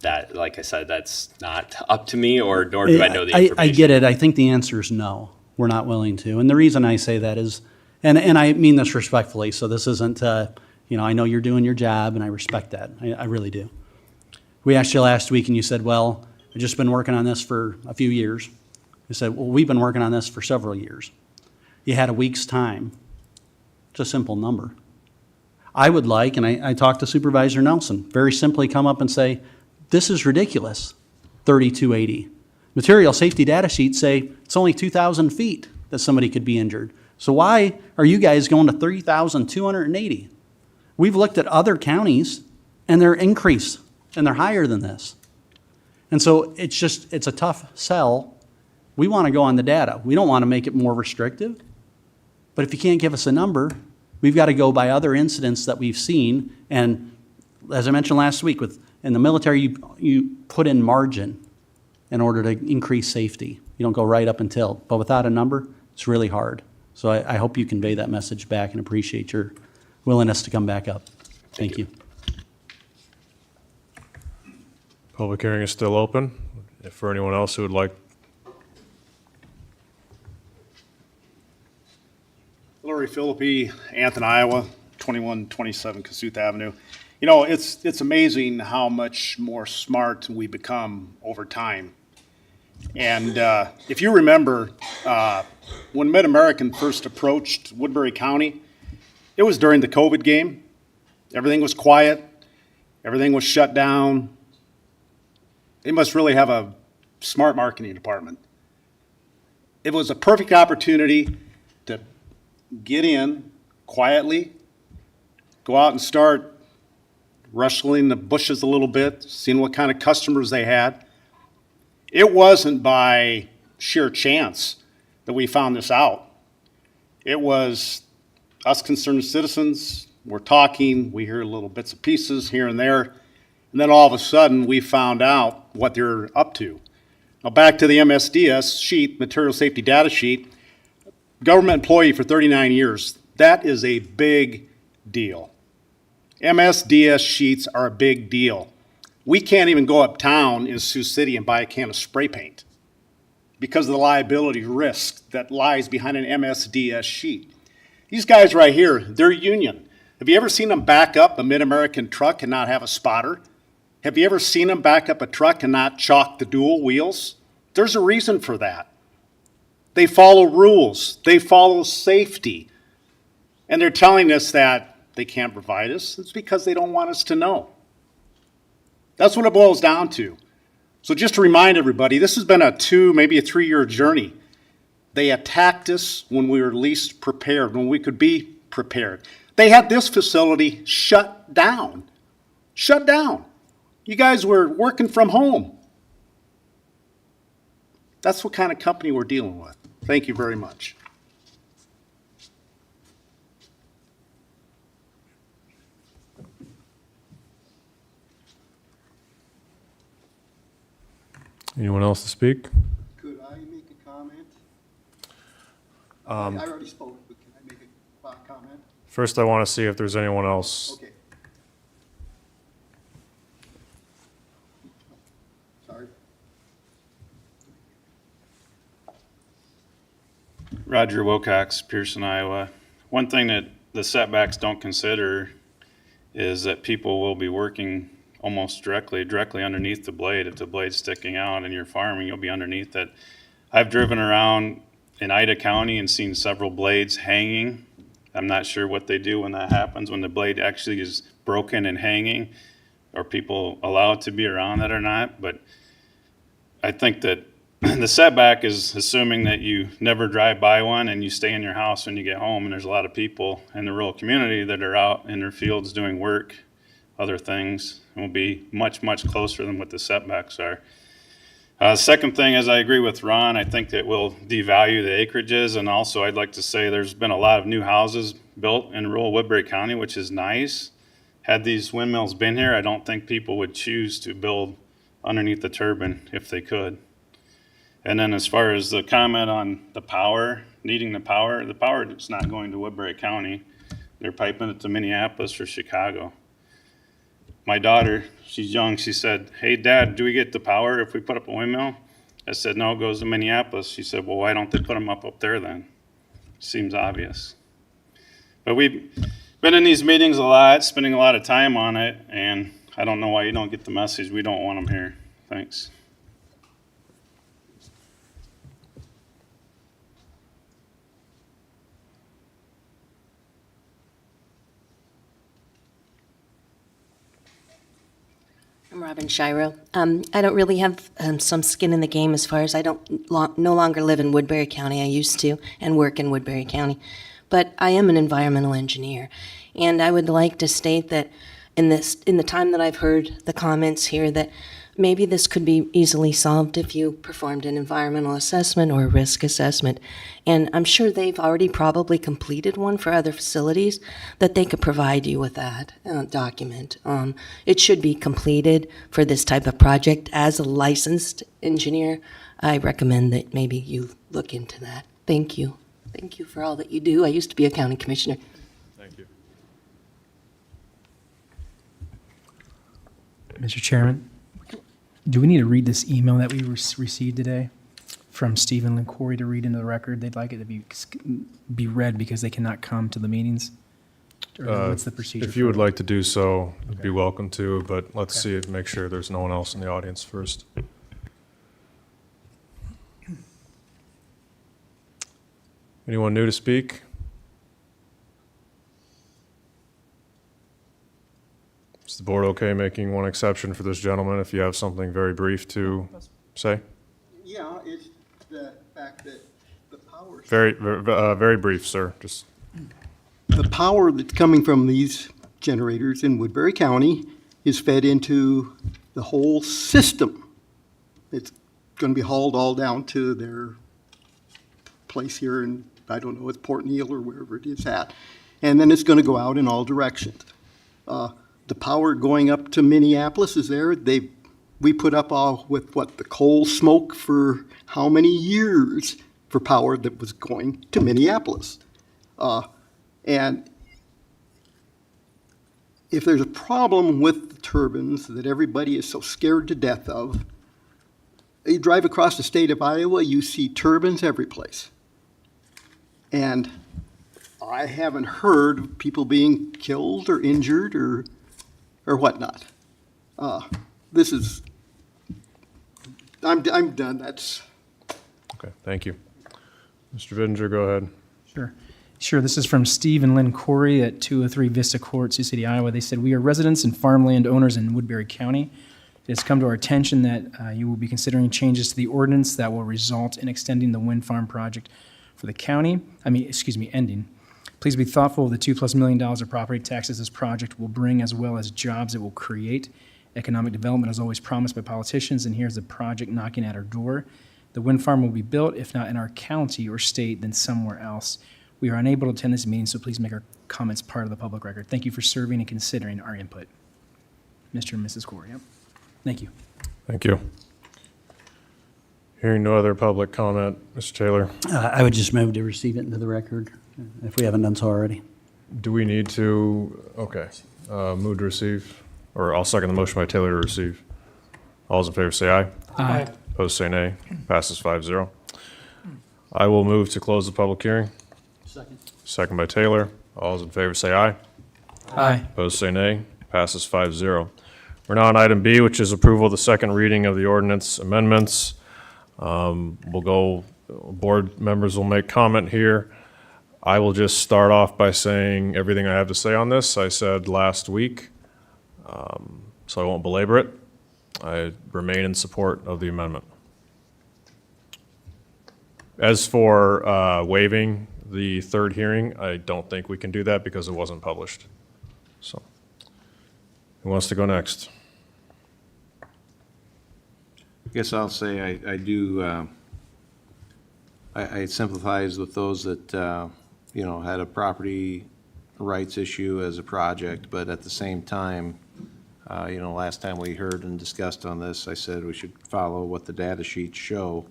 That, like I said, that's not up to me, or nor do I know the information. I get it. I think the answer is no. We're not willing to. And the reason I say that is, and I mean this respectfully, so this isn't, I know you're doing your job, and I respect that. I really do. We asked you last week, and you said, well, I've just been working on this for a few years. You said, well, we've been working on this for several years. You had a week's time. It's a simple number. I would like, and I talked to Supervisor Nelson, very simply come up and say, this is ridiculous, 3280. Material safety data sheets say it's only 2,000 feet that somebody could be injured. So why are you guys going to 3,280? We've looked at other counties, and they're increased, and they're higher than this. And so it's a tough sell. We want to go on the data. We don't want to make it more restrictive. But if you can't give us a number, we've got to go by other incidents that we've seen. And as I mentioned last week, in the military, you put in margin in order to increase safety. You don't go right up until. But without a number, it's really hard. So I hope you convey that message back and appreciate your willingness to come back up. Thank you. Public hearing is still open. If for anyone else who would like, Larry Philippi, Anthony, Iowa, 2127 Cassuth Avenue. You know, it's amazing how much more smart we become over time. And if you remember, when Mid-American first approached Woodbury County, it was during the COVID game. Everything was quiet. Everything was shut down. They must really have a smart marketing department. It was a perfect opportunity to get in quietly, go out and start rustling the bushes a little bit, seeing what kind of customers they had. It wasn't by sheer chance that we found this out. It was us concerned citizens, we're talking, we hear little bits and pieces here and there, and then all of a sudden we found out what they're up to. Now back to the MSDS sheet, material safety data sheet, government employee for 39 years, that is a big deal. MSDS sheets are a big deal. We can't even go uptown in Sioux City and buy a can of spray paint because of the liability risk that lies behind an MSDS sheet. These guys right here, they're union. Have you ever seen them back up a Mid-American truck and not have a spotter? Have you ever seen them back up a truck and not chalk the dual wheels? There's a reason for that. They follow rules. They follow safety. And they're telling us that they can't provide us. It's because they don't want us to know. That's what it boils down to. So just to remind everybody, this has been a 2, maybe a 3-year journey. They attacked us when we were least prepared, when we could be prepared. They had this facility shut down. Shut down. You guys were working from home. That's what kind of company we're dealing with. Thank you very much. anyone else to speak? Could I make a comment? Um, I already spoke, but can I make a comment? First, I want to see if there's anyone else. Okay. Sorry. Roger Wilcox, Pearson, Iowa. One thing that the setbacks don't consider is that people will be working almost directly underneath the blade. If the blade's sticking out and you're farming, you'll be underneath it. I've driven around in Ida County and seen several blades hanging. I'm not sure what they do when that happens, when the blade actually is broken and hanging, or people allow it to be around that or not, but I think that the setback is assuming that you never drive by one and you stay in your house when you get home. And there's a lot of people in the rural community that are out in their fields doing work, other things, and will be much, much closer than what the setbacks are. Second thing is I agree with Ron. I think that will devalue the acreages. And also I'd like to say there's been a lot of new houses built in rural Woodbury County, which is nice. Had these windmills been here, I don't think people would choose to build underneath the turbine if they could. And then as far as the comment on the power, needing the power is not going to Woodbury County. They're piping it to Minneapolis or Chicago. My daughter, she's young, she said, "Hey Dad, do we get the power if we put up a windmill?" I said, "No, it goes to Minneapolis." She said, "Well, why don't they put them up there then?" Seems obvious. But we've been in these meetings a lot, spending a lot of time on it, and I don't know why you don't get the message. We don't want them here. Thanks. I'm Robin Shiro. I don't really have some skin in the game as far as I no longer live in Woodbury County. I used to and work in Woodbury County. But I am an environmental engineer. And I would like to state that in the time that I've heard the comments here, that maybe this could be easily solved if you performed an environmental assessment or a risk assessment. And I'm sure they've already probably completed one for other facilities, that they could provide you with that document. It should be completed for this type of project. As a licensed engineer, I recommend that maybe you look into that. Thank you. Thank you for all that you do. I used to be a county commissioner. Thank you. Mr. Chairman, do we need to read this email that we received today from Stephen and Corey to read into the record? They'd like it to be read because they cannot come to the meetings? Or what's the procedure? If you would like to do so, you'd be welcome to, but let's see, make sure there's no one else in the audience first. Anyone new to speak? Is the board okay making one exception for this gentleman if you have something very brief to say? Yeah, it's the fact that the power. Very brief, sir. Just The power that's coming from these generators in Woodbury County is fed into the whole system. It's going to be hauled all down to their place here in, I don't know, it's Port Neal or wherever it is at. And then it's going to go out in all directions. The power going up to Minneapolis is there. We put up all with the coal smoke for how many years for power that was going to Minneapolis. And if there's a problem with the turbines that everybody is so scared to death of, you drive across the state of Iowa, you see turbines every place. And I haven't heard of people being killed or injured or whatnot. This is, I'm done. That's. okay. Thank you, Mr. Vidinger. Go ahead. Sure. This is from Steve and Lynn Corey at 203 Vista Court, Sioux City, Iowa. They said, "We are residents and farmland owners in Woodbury County. It has come to our attention that you will be considering changes to the ordinance that will result in extending the wind farm project for the county. Ending. Please be thoughtful of the $2+ million of property taxes this project will bring, as well as jobs it will create. Economic development is always promised by politicians, and here's the project knocking at our door. The wind farm will be built, if not in our county or state, then somewhere else. We are unable to attend this meeting, so please make our comments part of the public record. Thank you for serving and considering our input." Mr. and Mrs. Corey. Yep. Thank you. Thank you. Hearing no other public comment, Mr. Taylor. I would just move to receive it into the record, if we haven't done so already. Do we need to, okay, move to receive, or I'll second the motion by Taylor to receive. All those in favor say aye. Aye. Opposed say nay. Passes 5-0. I will move to close the public hearing. Second. Second by Taylor. All those in favor say aye. Aye. Opposed say nay. Passes 5-0. We're now on item B, which is approval of the second reading of the ordinance amendments. Board members will make comment here. I will just start off by saying everything I have to say on this I said last week, so I won't belabor it. I remain in support of the amendment. As for waiving the third hearing, I don't think we can do that because it wasn't published. So, who wants to go next? I guess I'll say I do, I sympathize with those that, had a property rights issue as a project, but at the same time, last time we heard and discussed on this, I said we should follow what the data sheets show.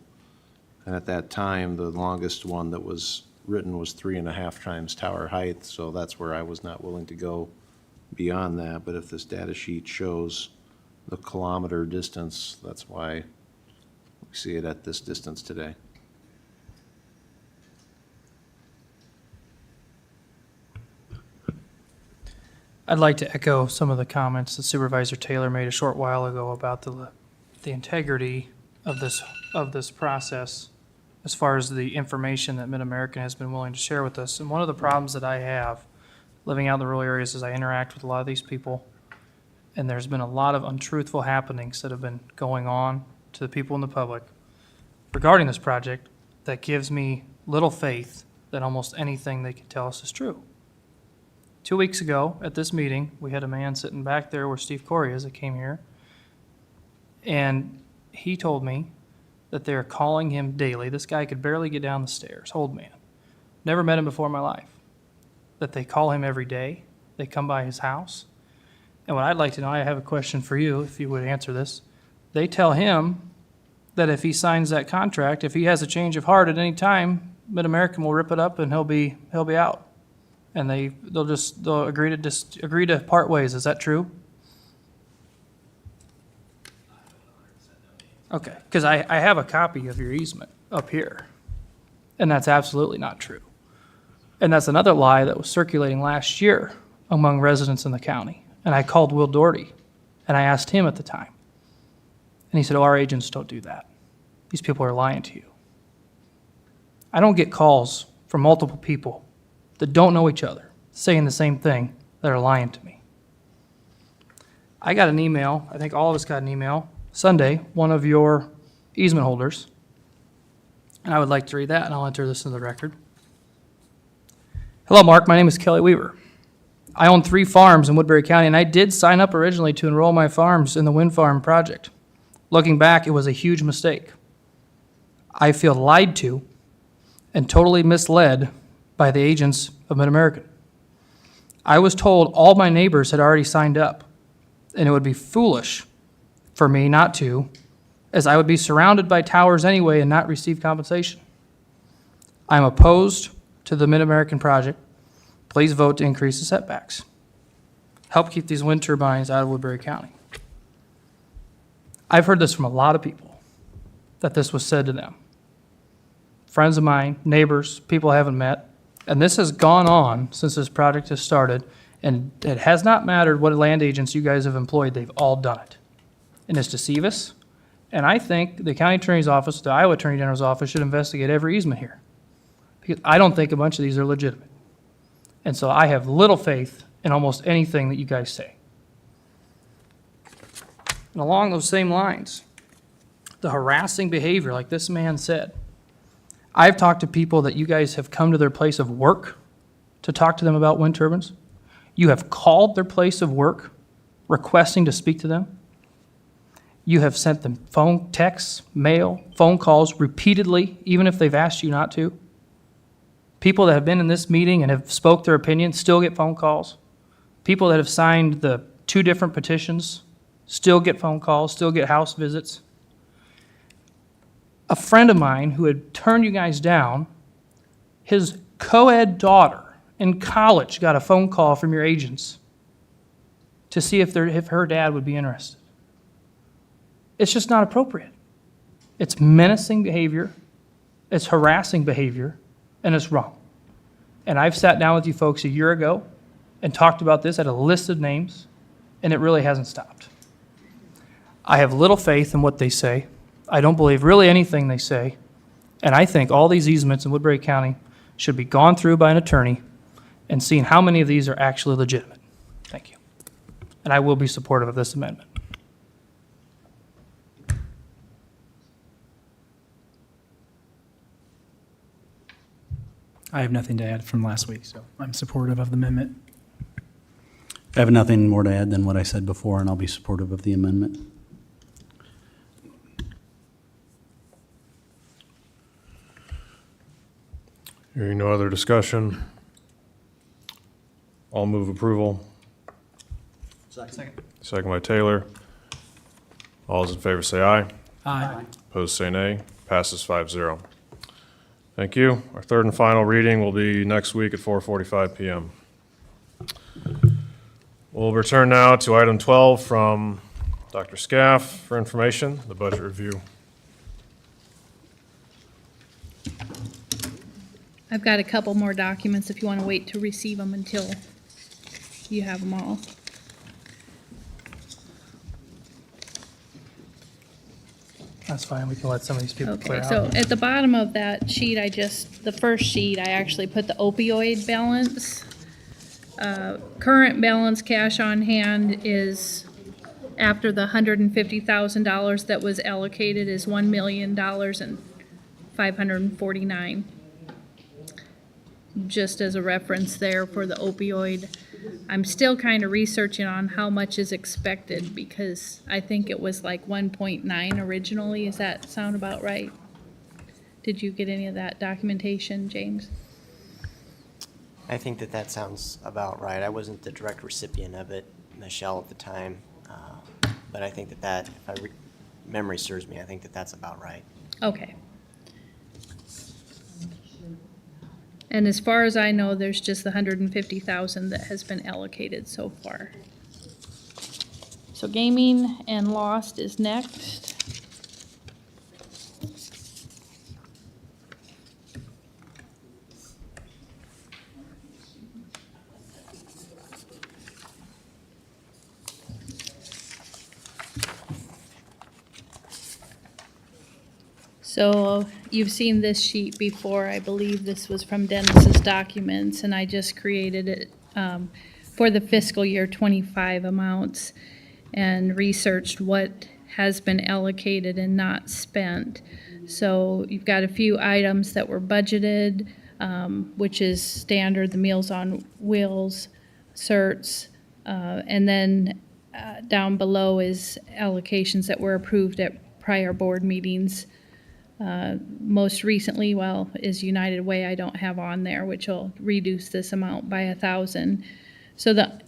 And at that time, the longest one that was written was 3.5 times tower height, so that's where I was not willing to go beyond that. But if this data sheet shows the kilometer distance, that's why we see it at this distance today. I'd like to echo some of the comments that Supervisor Taylor made a short while ago about the integrity of this process as far as the information that Mid-American has been willing to share with us. And one of the problems that I have living out in the rural areas is I interact with a lot of these people, and there's been a lot of untruthful happenings that have been going on to the people in the public regarding this project that gives me little faith that almost anything they can tell us is true. 2 weeks ago at this meeting, we had a man sitting back there where Steve Corey is that came here, and he told me that they're calling him daily. This guy could barely get down the stairs, old man. Never met him before in my life. That they call him every day. They come by his house. And what I'd like to know, I have a question for you, if you would answer this. They tell him that if he signs that contract, if he has a change of heart at any time, Mid-American will rip it up and he'll be out. And they'll agree to part ways. Is that true? Okay, because I have a copy of your easement up here, and that's absolutely not true. And that's another lie that was circulating last year among residents in the county. And I called Will Doherty, and I asked him at the time. And he said, our agents don't do that. These people are lying to you. I don't get calls from multiple people that don't know each other saying the same thing that are lying to me. I got an email, I think all of us got an email, Sunday, one of your easement holders, and I would like to read that, and I'll enter this in the record. Hello, Mark. My name is Kelly Weaver. I own 3 farms in Woodbury County, and I did sign up originally to enroll my farms in the wind farm project. Looking back, it was a huge mistake. I feel lied to and totally misled by the agents of Mid-American. I was told all my neighbors had already signed up, and it would be foolish for me not to, as I would be surrounded by towers anyway and not receive compensation. I'm opposed to the Mid-American project. Please vote to increase the setbacks. Help keep these wind turbines out of Woodbury County. I've heard this from a lot of people, that this was said to them. Friends of mine, neighbors, people I haven't met, and this has gone on since this project has started, and it has not mattered what land agents you guys have employed, they've all done it. And it's deceive us. And I think the county attorney's office, the Iowa Attorney General's office should investigate every easement here. Because I don't think a bunch of these are legitimate. And so I have little faith in almost anything that you guys say. And along those same lines, the harassing behavior, like this man said, I've talked to people that you guys have come to their place of work to talk to them about wind turbines. You have called their place of work requesting to speak to them. You have sent them phone, texts, mail, phone calls repeatedly, even if they've asked you not to. People that have been in this meeting and have spoke their opinion still get phone calls. People that have signed the 2 different petitions still get phone calls, still get house visits. A friend of mine who had turned you guys down, his co-ed daughter in college got a phone call from your agents to see if her dad would be interested. It's just not appropriate. It's menacing behavior, it's harassing behavior, and it's wrong. And I've sat down with you folks a year ago and talked about this at a list of names, and it really hasn't stopped. I have little faith in what they say. I don't believe really anything they say, and I think all these easements in Woodbury County should be gone through by an attorney and seen how many of these are actually legitimate. Thank you. And I will be supportive of this amendment. I have nothing to add from last week, so I'm supportive of the amendment. I have nothing more to add than what I said before, and I'll be supportive of the amendment. Hearing no other discussion, I'll move approval. Second. Second by Taylor. All those in favor say aye. Aye. Opposed say nay. Passes 5-0. Thank you. Our third and final reading will be next week at 4:45 PM. We'll return now to item 12 from Dr. Scaff for information, the budget review. I've got a couple more documents if you want to wait to receive them until you have them all. That's fine, we can let some of these people clear Okay, out. so at the bottom of that sheet, the first sheet, I actually put the opioid balance. Current balance cash on hand is, after the $150,000 that was allocated, is $1,549,000. Just as a reference there for the opioid. I'm still kind of researching on how much is expected because I think it was like 1.9 originally. Does that sound about right? Did you get any of that documentation, James? I think that sounds about right. I wasn't the direct recipient of it, Michelle, at the time. But I think that if memory serves me, I think that's about right. Okay. And as far as I know, there's just the $150,000 that has been allocated so far. So gaming and lost is next. So you've seen this sheet before. I believe this was from Dennis's documents, and I just created it for the fiscal year 25 amounts and researched what has been allocated and not spent. So you've got a few items that were budgeted, which is standard, the Meals on Wheels, certs, and then down below is allocations that were approved at prior board meetings. Most recently, is United Way I don't have on there, which will reduce this amount by 1,000. So the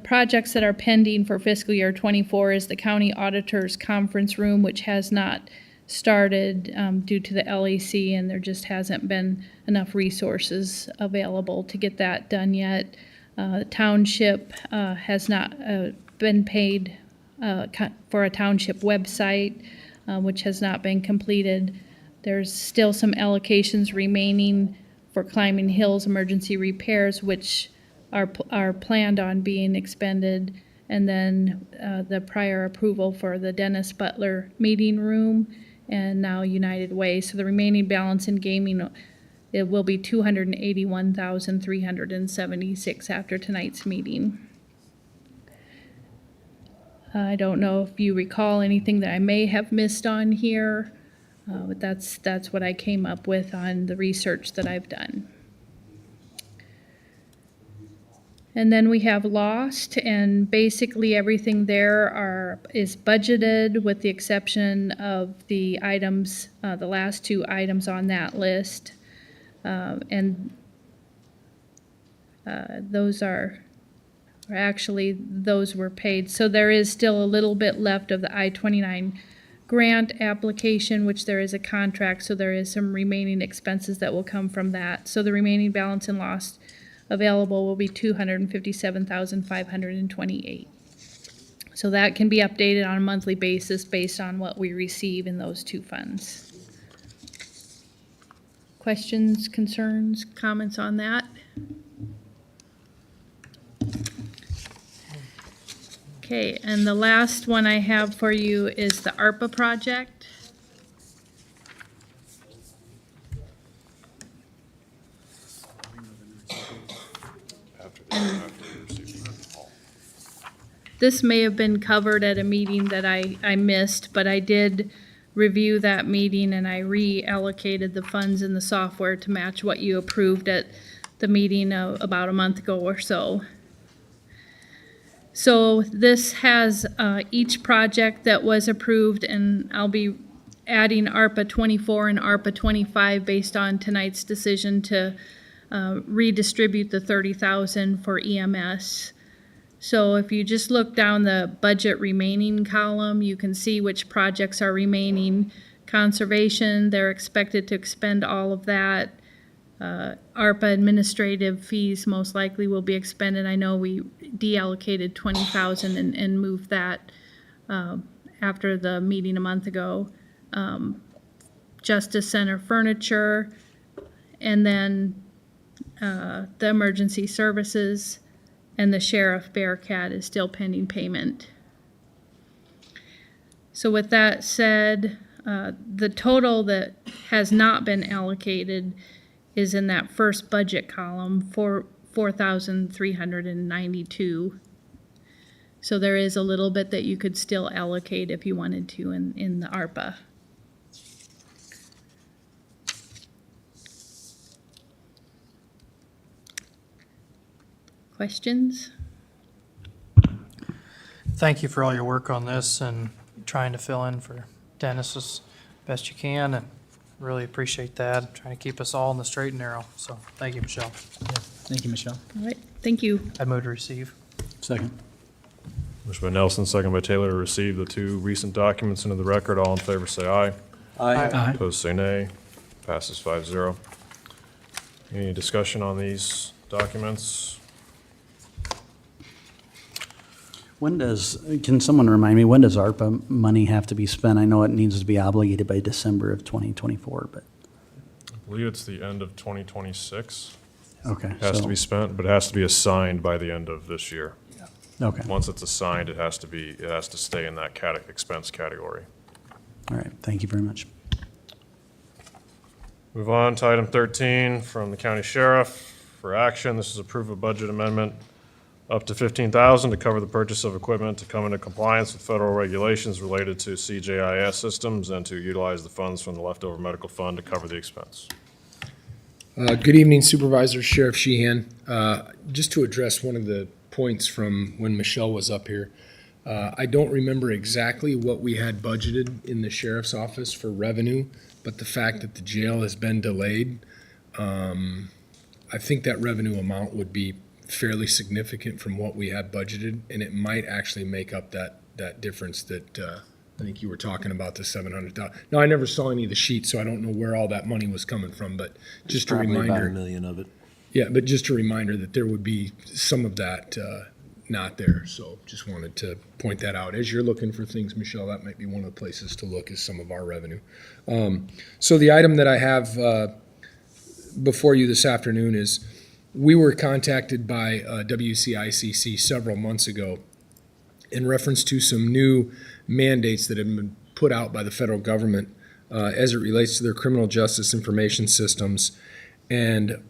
projects that are pending for fiscal year 24 is the county auditor's conference room, which has not started due to the LEC, and there just hasn't been enough resources available to get that done yet. Township has not been paid for a township website, which has not been completed. There's still some allocations remaining for Climbing Hills emergency repairs, which are planned on being expended. And then the prior approval for the Dennis Butler meeting room and now United Way. So the remaining balance in gaming, it will be $281,376 after tonight's meeting. I don't know if you recall anything that I may have missed on here, but that's what I came up with on the research that I've done. And then we have lost, and basically everything there is budgeted with the exception of the items, the last two items on that list. Those were paid. So there is still a little bit left of the I-29 grant application, which there is a contract, so there is some remaining expenses that will come from that. So the remaining balance and lost available will be $257,528. So that can be updated on a monthly basis based on what we receive in those two funds. Questions, concerns, comments on that? Okay, and the last one I have for you is the ARPA project. This may have been covered at a meeting that I missed, but I did review that meeting, and I reallocated the funds in the software to match what you approved at the meeting about a month ago or so. So this has each project that was approved, and I'll be adding ARPA 24 and ARPA 25 based on tonight's decision to redistribute the $30,000 for EMS. So if you just look down the budget remaining column, you can see which projects are remaining. Conservation, they're expected to expend all of that. ARPA administrative fees most likely will be expended. I know we deallocated $20,000 and moved that after the meeting a month ago. Justice Center furniture, and then the emergency services, and the sheriff Bearcat is still pending payment. So with that said, the total that has not been allocated is in that first budget column for $4,392. So there is a little bit that you could still allocate if you wanted to in the ARPA. Questions? Thank you for all your work on this and trying to fill in for Dennis as best you can, and really appreciate that. Trying to keep us all in the straight and narrow. So thank you, Michelle. Thank you, Michelle. All right, thank you. I move to receive. Second. Motion by Nelson, second by Taylor to receive the two recent documents into the record. All in favor say aye. Aye. Opposed say nay. Passes 5-0. Any discussion on these documents? Can someone remind me, when does ARPA money have to be spent? I know it needs to be obligated by December of 2024, but, I believe it's the end of 2026. okay. It has to be spent, but it has to be assigned by the end of this year. Okay, Once it's assigned, it has to stay in that expense category. all right, thank you very much. Move on to item 13 from the county sheriff for action. This is approve a budget amendment up to $15,000 to cover the purchase of equipment to come into compliance with federal regulations related to CJIS systems and to utilize the funds from the leftover medical fund to cover the expense. Good evening, Supervisors, Sheriff Sheehan. Just to address one of the points from when Michelle was up here, I don't remember exactly what we had budgeted in the sheriff's office for revenue, but the fact that the jail has been delayed, I think that revenue amount would be fairly significant from what we had budgeted, and it might actually make up that difference that I think you were talking about, the $700,000. Now, I never saw any of the sheets, so I don't know where all that money was coming from, but just a reminder. Probably about $1 million of it. Yeah, but just a reminder that there would be some of that not there, so just wanted to point that out. As you're looking for things, Michelle, that might be one of the places to look, is some of our revenue. So the item that I have before you this afternoon is, we were contacted by WCICC several months ago in reference to some new mandates that have been put out by the federal government as it relates to their criminal justice information systems. And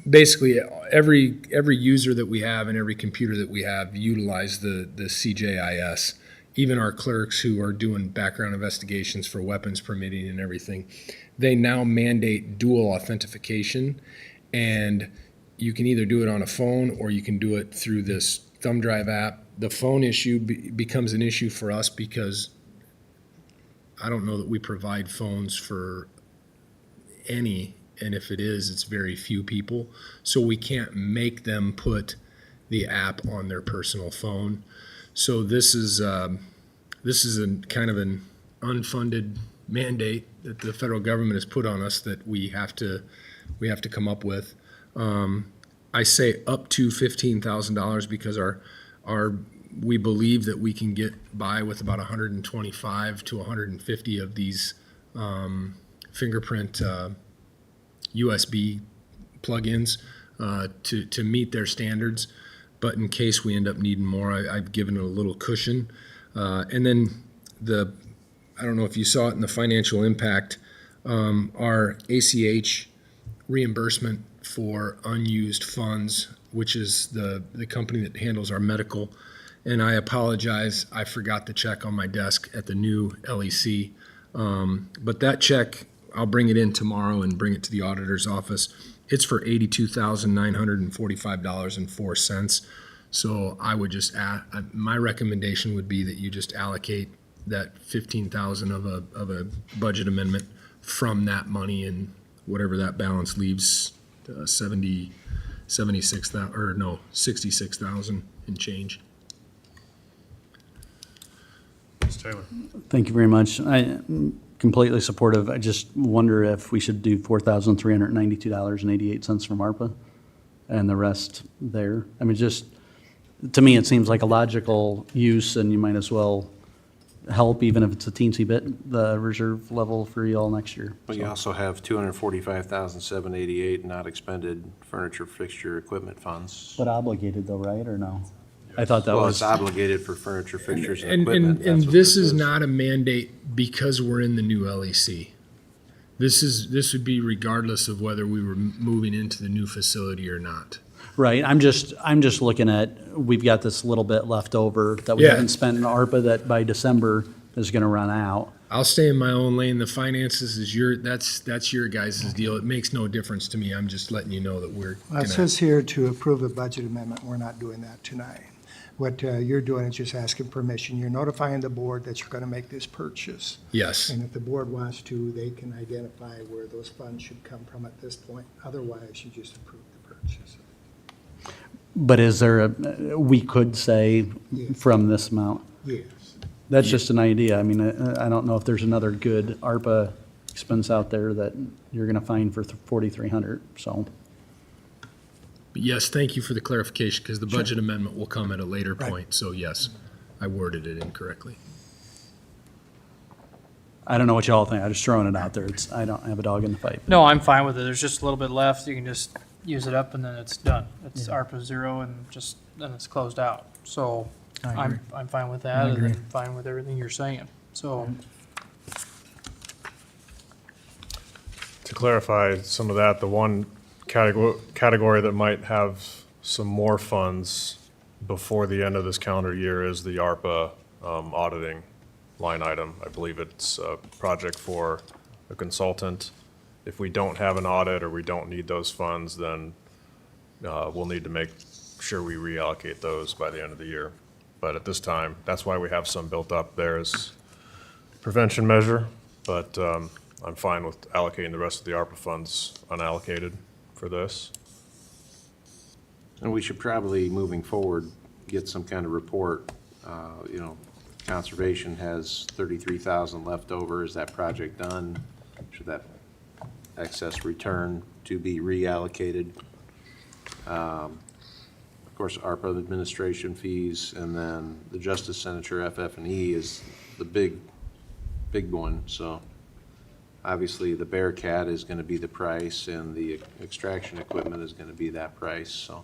basically, every user that we have and every computer that we have utilize the CJIS. Even our clerks who are doing background investigations for weapons permitting and everything, they now mandate dual authentication, and you can either do it on a phone or you can do it through this thumb drive app. The phone issue becomes an issue for us because I don't know that we provide phones for any, and if it is, it's very few people. So we can't make them put the app on their personal phone. So this is a kind of an unfunded mandate that the federal government has put on us that we have to come up with. I say up to $15,000 because we believe that we can get by with about 125 to 150 of these fingerprint USB plugins to meet their standards. But in case we end up needing more, I've given it a little cushion. And then I don't know if you saw it in the financial impact, our ACH reimbursement for unused funds, which is the company that handles our medical. And I apologize, I forgot the check on my desk at the new LEC. But that check, I'll bring it in tomorrow and bring it to the auditor's office. It's for $82,945.04. So I would just my recommendation would be that you just allocate that 15,000 of a budget amendment from that money, and whatever that balance leaves, 66,000 and change. Ms. Taylor? Thank you very much. I'm completely supportive. I just wonder if we should do $4,392.88 from ARPA and the rest there. I mean, just, to me, it seems like a logical use, and you might as well help, even if it's a teensy bit, the reserve level for you all next year. But you also have $245,788 not expended furniture, fixture, equipment funds. But obligated though, right, or no? I thought that Well, was. it's obligated for furniture, fixtures, and And, equipment. and That's what this is not a mandate because we're in the new LEC. This would be regardless of whether we were moving into the new facility or not. Right, I'm just looking at, we've got this little bit left over that we Yeah. haven't spent in ARPA that by December is gonna run out. I'll stay in my own lane. The finances is that's your guys' deal. It makes no difference to me. I'm just letting you know that we're Well, it says here to approve a budget amendment. We're not doing that tonight. What you're doing is just asking permission. You're notifying the board that you're going to make this purchase. Yes. And if the board wants to, they can identify where those funds should come from at this point. Otherwise, you just approve the purchase. But is there we could say Yes. from this amount? Yes. That's just an idea. I mean, I don't know if there's another good ARPA expense out there that you're gonna find for 4,300, so. But yes, thank you for the clarification, because the budget amendment will come at a later point. So yes, I worded it incorrectly. I don't know what y'all think. I'm just throwing it out there. I don't have a dog in the fight. No, I'm fine with it. There's just a little bit left. You can just use it up and then it's done. It's ARPA 0 and then it's closed out. So I agree. I'm fine with I that and agree. then fine with everything you're saying. So To clarify some of that, the one category that might have some more funds before the end of this calendar year is the ARPA auditing line item. I believe it's a project for a consultant. If we don't have an audit or we don't need those funds, then we'll need to make sure we reallocate those by the end of the year. But at this time, that's why we have some built up there as prevention measure, but I'm fine with allocating the rest of the ARPA funds unallocated for this. And we should probably, moving forward, get some kind of report. Conservation has 33,000 left over. Is that project done? Should that excess return to be reallocated? Of course, ARPA administration fees, and then the Justice Senator FF&E is the big one. So obviously, the Bearcat is going to be the price, and the extraction equipment is going to be that price, so.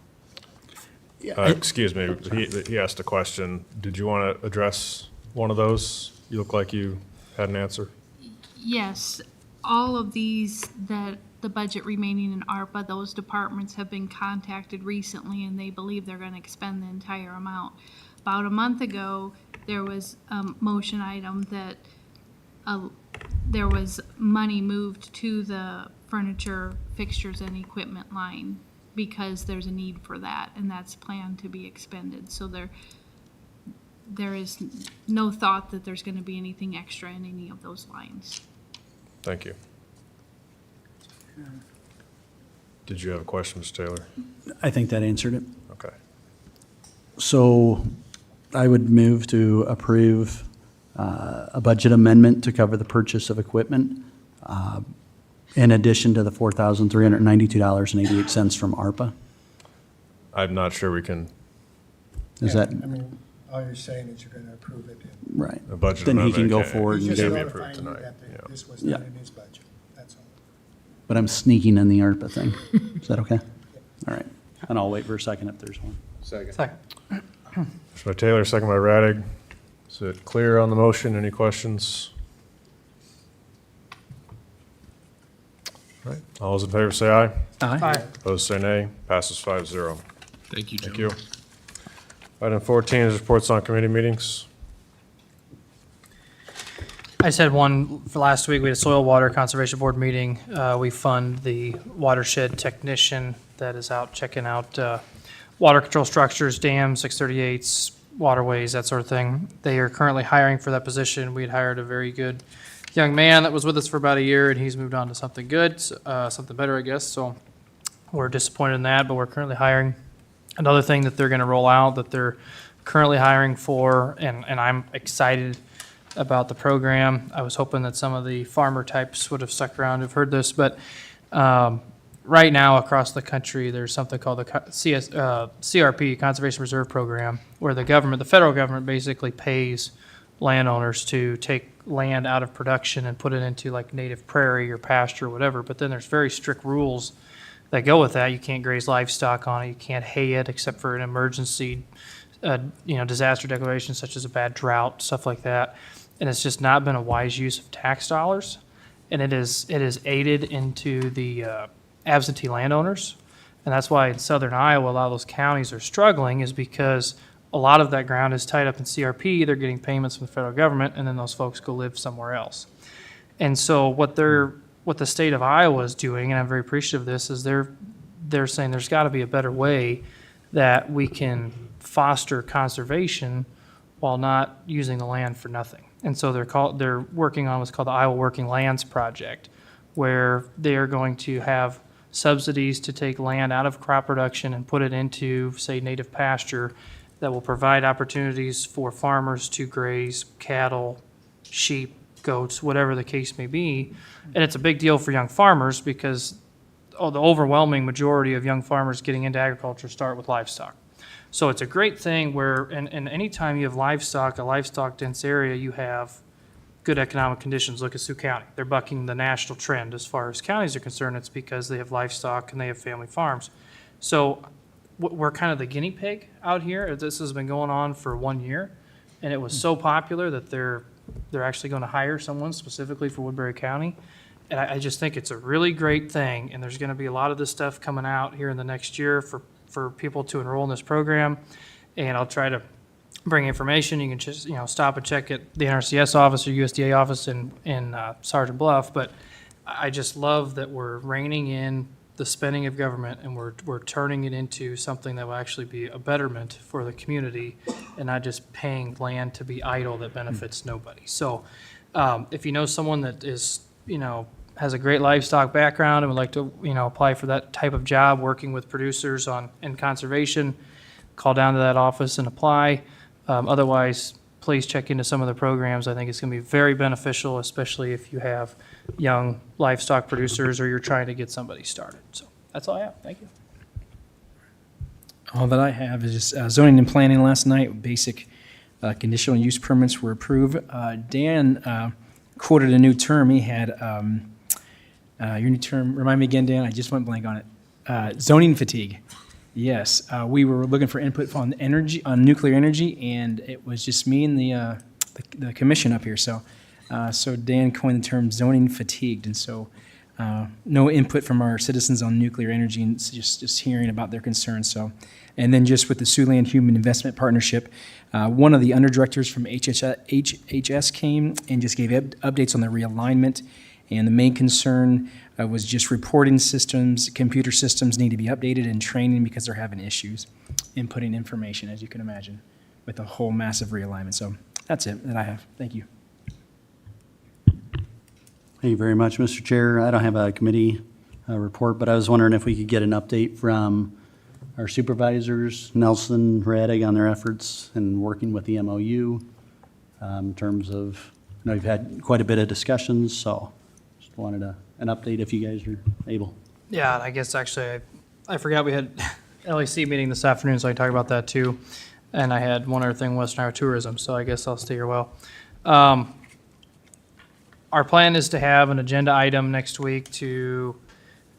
Excuse me, he asked a question. Did you want to address one of those? You look like you had an answer. Yes, all of these, that the budget remaining in ARPA, those departments have been contacted recently and they believe they're gonna expend the entire amount. About a month ago, there was a motion item that there was money moved to the furniture, fixtures, and equipment line because there's a need for that, and that's planned to be expended. So there is no thought that there's gonna be anything extra in any of those lines. Thank you. Did you have a question, Mr. Taylor? I think that answered it. Okay. So I would move to approve a budget amendment to cover the purchase of equipment in addition to the $4,392.88 from ARPA. I'm not sure we can, Is that, I mean, all you're saying is you're going to approve it. right? a budget Then he can amendment go forward He's and just do can't it. be approved notifying you tonight. that Yeah. this was Yeah. done in his budget. That's all. But I'm sneaking in the ARPA thing. Is that okay? All right. And I'll wait for a second if there's one. Motion by Taylor, second by Radig. Is it clear on the motion? Any questions? All right, all those in favor say aye. Aye. Opposed say nay. Passes 5-0. Thank you, Joe. Thank you. Item 14 is reports on committee meetings. I just had one for last week. We had a Soil Water Conservation Board meeting. We fund the watershed technician that is out checking out water control structures, dams, 638s, waterways, that sort of thing. They are currently hiring for that position. We had hired a very good young man that was with us for about a year, and he's moved on to something good, something better, I guess. So we're disappointed in that, but we're currently hiring. Another thing that they're going to roll out that they're currently hiring for, and I'm excited about the program. I was hoping that some of the farmer types would have stuck around who've heard this, but right now across the country, there's something called the CRP, Conservation Reserve Program, where the government, the federal government, basically pays landowners to take land out of production and put it into like native prairie or pasture or whatever. But then there's very strict rules that go with that. You can't graze livestock on it. You can't hay it except for an emergency, disaster declaration such as a bad drought, stuff like that. And it's just not been a wise use of tax dollars. And it is aided into the absentee landowners. And that's why in southern Iowa, a lot of those counties are struggling, is because a lot of that ground is tied up in CRP. They're getting payments from the federal government, and then those folks go live somewhere else. And so what the state of Iowa is doing, and I'm very appreciative of this, is they're saying there's got to be a better way that we can foster conservation while not using the land for nothing. And so they're working on what's called the Iowa Working Lands Project, where they are going to have subsidies to take land out of crop production and put it into, say, native pasture that will provide opportunities for farmers to graze cattle, sheep, goats, whatever the case may be. And it's a big deal for young farmers because the overwhelming majority of young farmers getting into agriculture start with livestock. So it's a great thing where, and anytime you have livestock, a livestock dense area, you have good economic conditions. Look at Sioux County. They're bucking the national trend as far as counties are concerned. It's because they have livestock and they have family farms. So we're kind of the guinea pig out here. This has been going on for 1 year, and it was so popular that they're actually going to hire someone specifically for Woodbury County. And I just think it's a really great thing, and there's going to be a lot of this stuff coming out here in the next year for people to enroll in this program. And I'll try to bring information. You can just stop and check at the NRCS office or USDA office in Sergeant Bluff. But I just love that we're reining in the spending of government, and we're turning it into something that will actually be a betterment for the community and not just paying land to be idle that benefits nobody. So if you know someone that is, has a great livestock background and would like to, apply for that type of job, working with producers in conservation, call down to that office and apply. Otherwise, please check into some of the programs. I think it's going to be very beneficial, especially if you have young livestock producers or you're trying to get somebody started. So that's all I have. Thank you. All that I have is just zoning and planning last night. Basic conditional use permits were approved. Dan quoted a new term. He had your new term. Remind me again, Dan. I just went blank on it. Zoning fatigue. Yes, we were looking for input on energy, on nuclear energy, and it was just me and the commission up here. So Dan coined the term zoning fatigued, and so no input from our citizens on nuclear energy, and just hearing about their concerns. So, and then just with the Siouxland Human Investment Partnership, one of the underdirectors from HHS came and just gave updates on the realignment, and the main concern was just reporting systems, computer systems need to be updated, and training because they're having issues inputting information, as you can imagine, with a whole massive realignment. So that's it that I have. Thank you. Thank you very much, Mr. Chair. I don't have a committee report, but I was wondering if we could get an update from our supervisors, Nelson, Radig, on their efforts in working with the MOU in terms of, I know you've had quite a bit of discussions, so just wanted an update if you guys are able. Yeah, I guess actually I forgot we had LEC meeting this afternoon, so I can talk about that too. And I had one other thing, Western Iowa tourism, so I guess I'll stay here well. Our plan is to have an agenda item next week to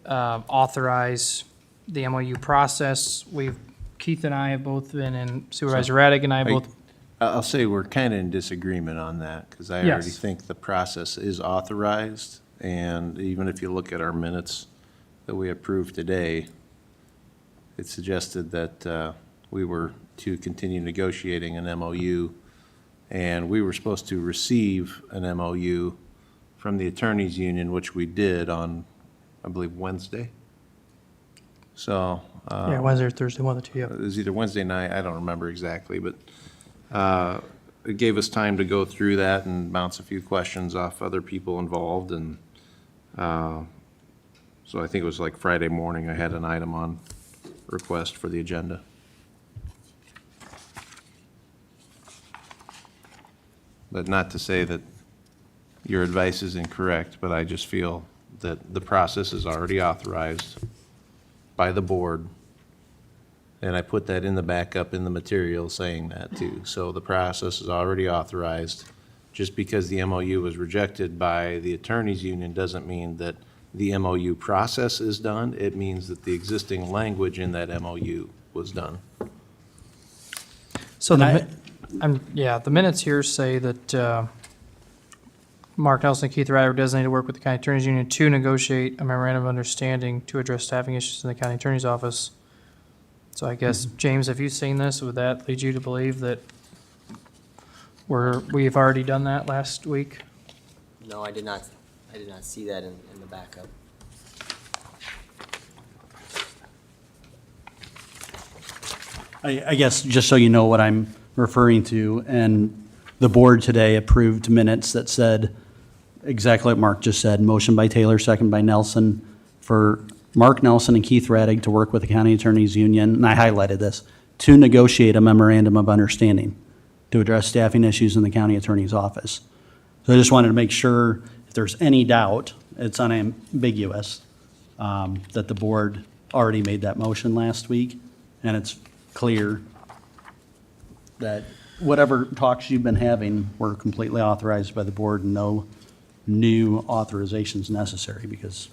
authorize the MOU process. Keith and I have both been in, Supervisor Radig and I both. I'll say we're kind of in disagreement on that, because I already think the process is authorized, and even if you look at our minutes that we approved today, it suggested that we were to continue negotiating an MOU And we were supposed to receive an MOU from the attorneys union, which we did on, I believe, Wednesday. So. Yeah, Wednesday or Thursday, one of the two, yeah. It was either Wednesday night, I don't remember exactly, but it gave us time to go through that and bounce a few questions off other people involved. And so I think it was like Friday morning, I had an item on request for the agenda. But not to say that your advice is incorrect, but I just feel that the process is already authorized by the board. And I put that in the backup in the material saying that too. So the process is already authorized. Just because the MOU was rejected by the attorneys union doesn't mean that the MOU process is done. It means that the existing language in that MOU was done. So the minutes here say that Mark Nelson and Keith Ryder were designated to work with the county attorney's union to negotiate a memorandum of understanding to address staffing issues in the county attorney's office. So I guess, James, have you seen this? Would that lead you to believe that we've already done that last week? No, I did not see that in the backup. I guess, just so you know what I'm referring to, and the board today approved minutes that said exactly what Mark just said, motion by Taylor, second by Nelson, for Mark Nelson and Keith Raddick to work with the county attorneys union, and I highlighted this, to negotiate a memorandum of understanding to address staffing issues in the county attorney's office. So I just wanted to make sure, if there's any doubt, it's unambiguous, that the board already made that motion last week, and it's clear that whatever talks you've been having were completely authorized by the board, and no new authorizations necessary, because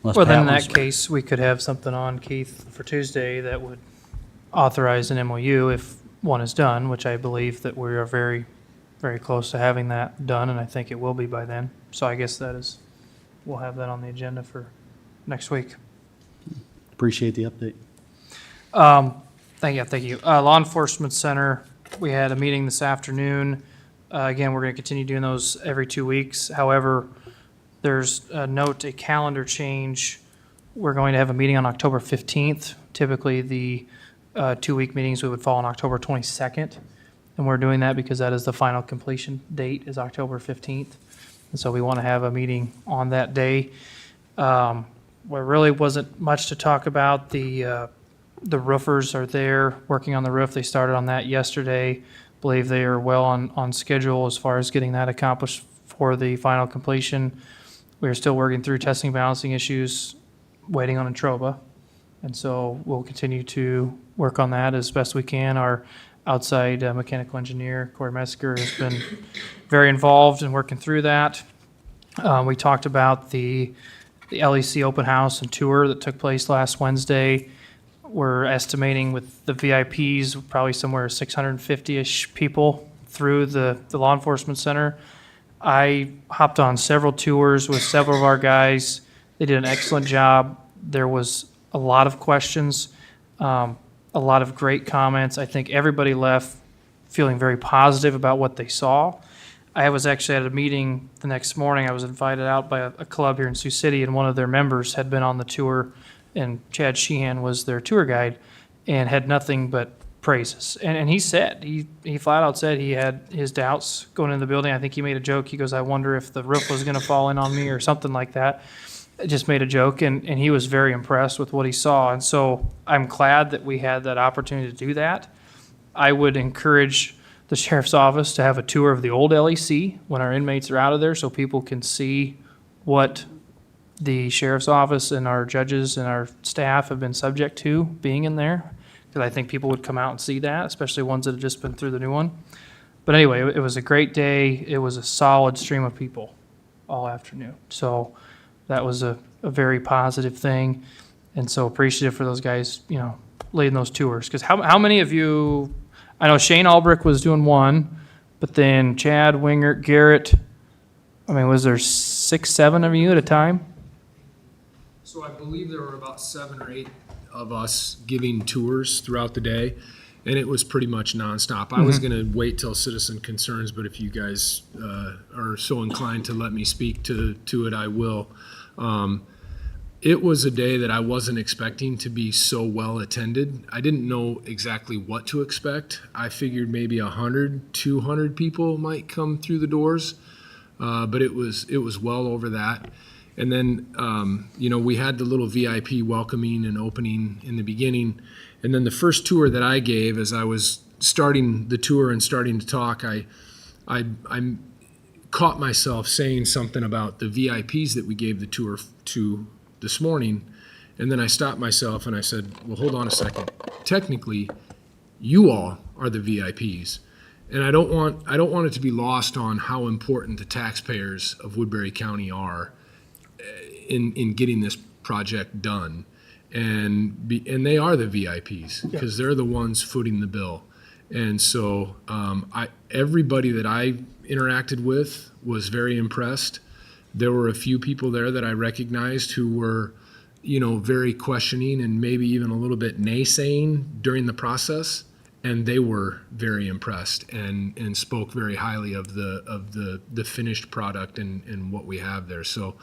unless Well, then in Pat wants that to- case, we could have something on, Keith, for Tuesday that would authorize an MOU if one is done, which I believe that we are very, very close to having that done, and I think it will be by then. So I guess we'll have that on the agenda for next week. Appreciate the update. Thank you. Law Enforcement Center, we had a meeting this afternoon. Again, we're going to continue doing those every 2 weeks. However, there's a calendar change. We're going to have a meeting on October 15th. Typically, the 2-week meetings would fall on October 22nd. And we're doing that because that is the final completion date, is October 15th. And so we want to have a meeting on that day. There really wasn't much to talk about. The roofers are there working on the roof. They started on that yesterday. Believe they are well on schedule as far as getting that accomplished for the final completion. We are still working through testing balancing issues, waiting on a Troba. And so we'll continue to work on that as best we can. Our outside mechanical engineer, Corey Metzger, has been very involved in working through that. We talked about the LEC open house and tour that took place last Wednesday. We're estimating with the VIPs, probably somewhere 650-ish people through the law enforcement center. I hopped on several tours with several of our guys. They did an excellent job. There was a lot of questions, a lot of great comments. I think everybody left feeling very positive about what they saw. I was actually at a meeting the next morning. I was invited out by a club here in Sioux City, and one of their members had been on the tour, and Chad Sheehan was their tour guide and had nothing but praises. And he said, he flat out said he had his doubts going into the building. I think he made a joke. He goes, I wonder if the roof was going to fall in on me or something like that. Just made a joke, and he was very impressed with what he saw. And so I'm glad that we had that opportunity to do that. I would encourage the sheriff's office to have a tour of the old LEC when our inmates are out of there, so people can see what the sheriff's office and our judges and our staff have been subject to being in there, because I think people would come out and see that, especially ones that have just been through the new one. But anyway, it was a great day. It was a solid stream of people all afternoon. So that was a very positive thing, and so appreciative for those guys, leading those tours. Because how many of you, I know Shane Albrick was doing one, but then Chad, Wingert, Garrett, was there 6, 7 of you at a time? So I believe there were about 7 or 8 of us giving tours throughout the day. and it was pretty much nonstop. I was going to wait till citizen concerns, but if you guys are so inclined to let me speak to it, I will. It was a day that I wasn't expecting to be so well attended. I didn't know exactly what to expect. I figured maybe 100, 200 people might come through the doors, but it was well over that. And then, we had the little VIP welcoming and opening in the beginning. And then the first tour that I gave, as I was starting the tour and starting to talk, I caught myself saying something about the VIPs that we gave the tour to this morning. And then I stopped myself and I said, well, hold on a second. Technically, you all are the VIPs. And I don't want it to be lost on how important the taxpayers of Woodbury County are in getting this project done. And they are the VIPs because they're the ones footing the bill. And so everybody that I interacted with was very impressed. There were a few people there that I recognized who were, very questioning and maybe even a little bit naysaying during the process. And they were very impressed and spoke very highly of the finished product and what we have there. So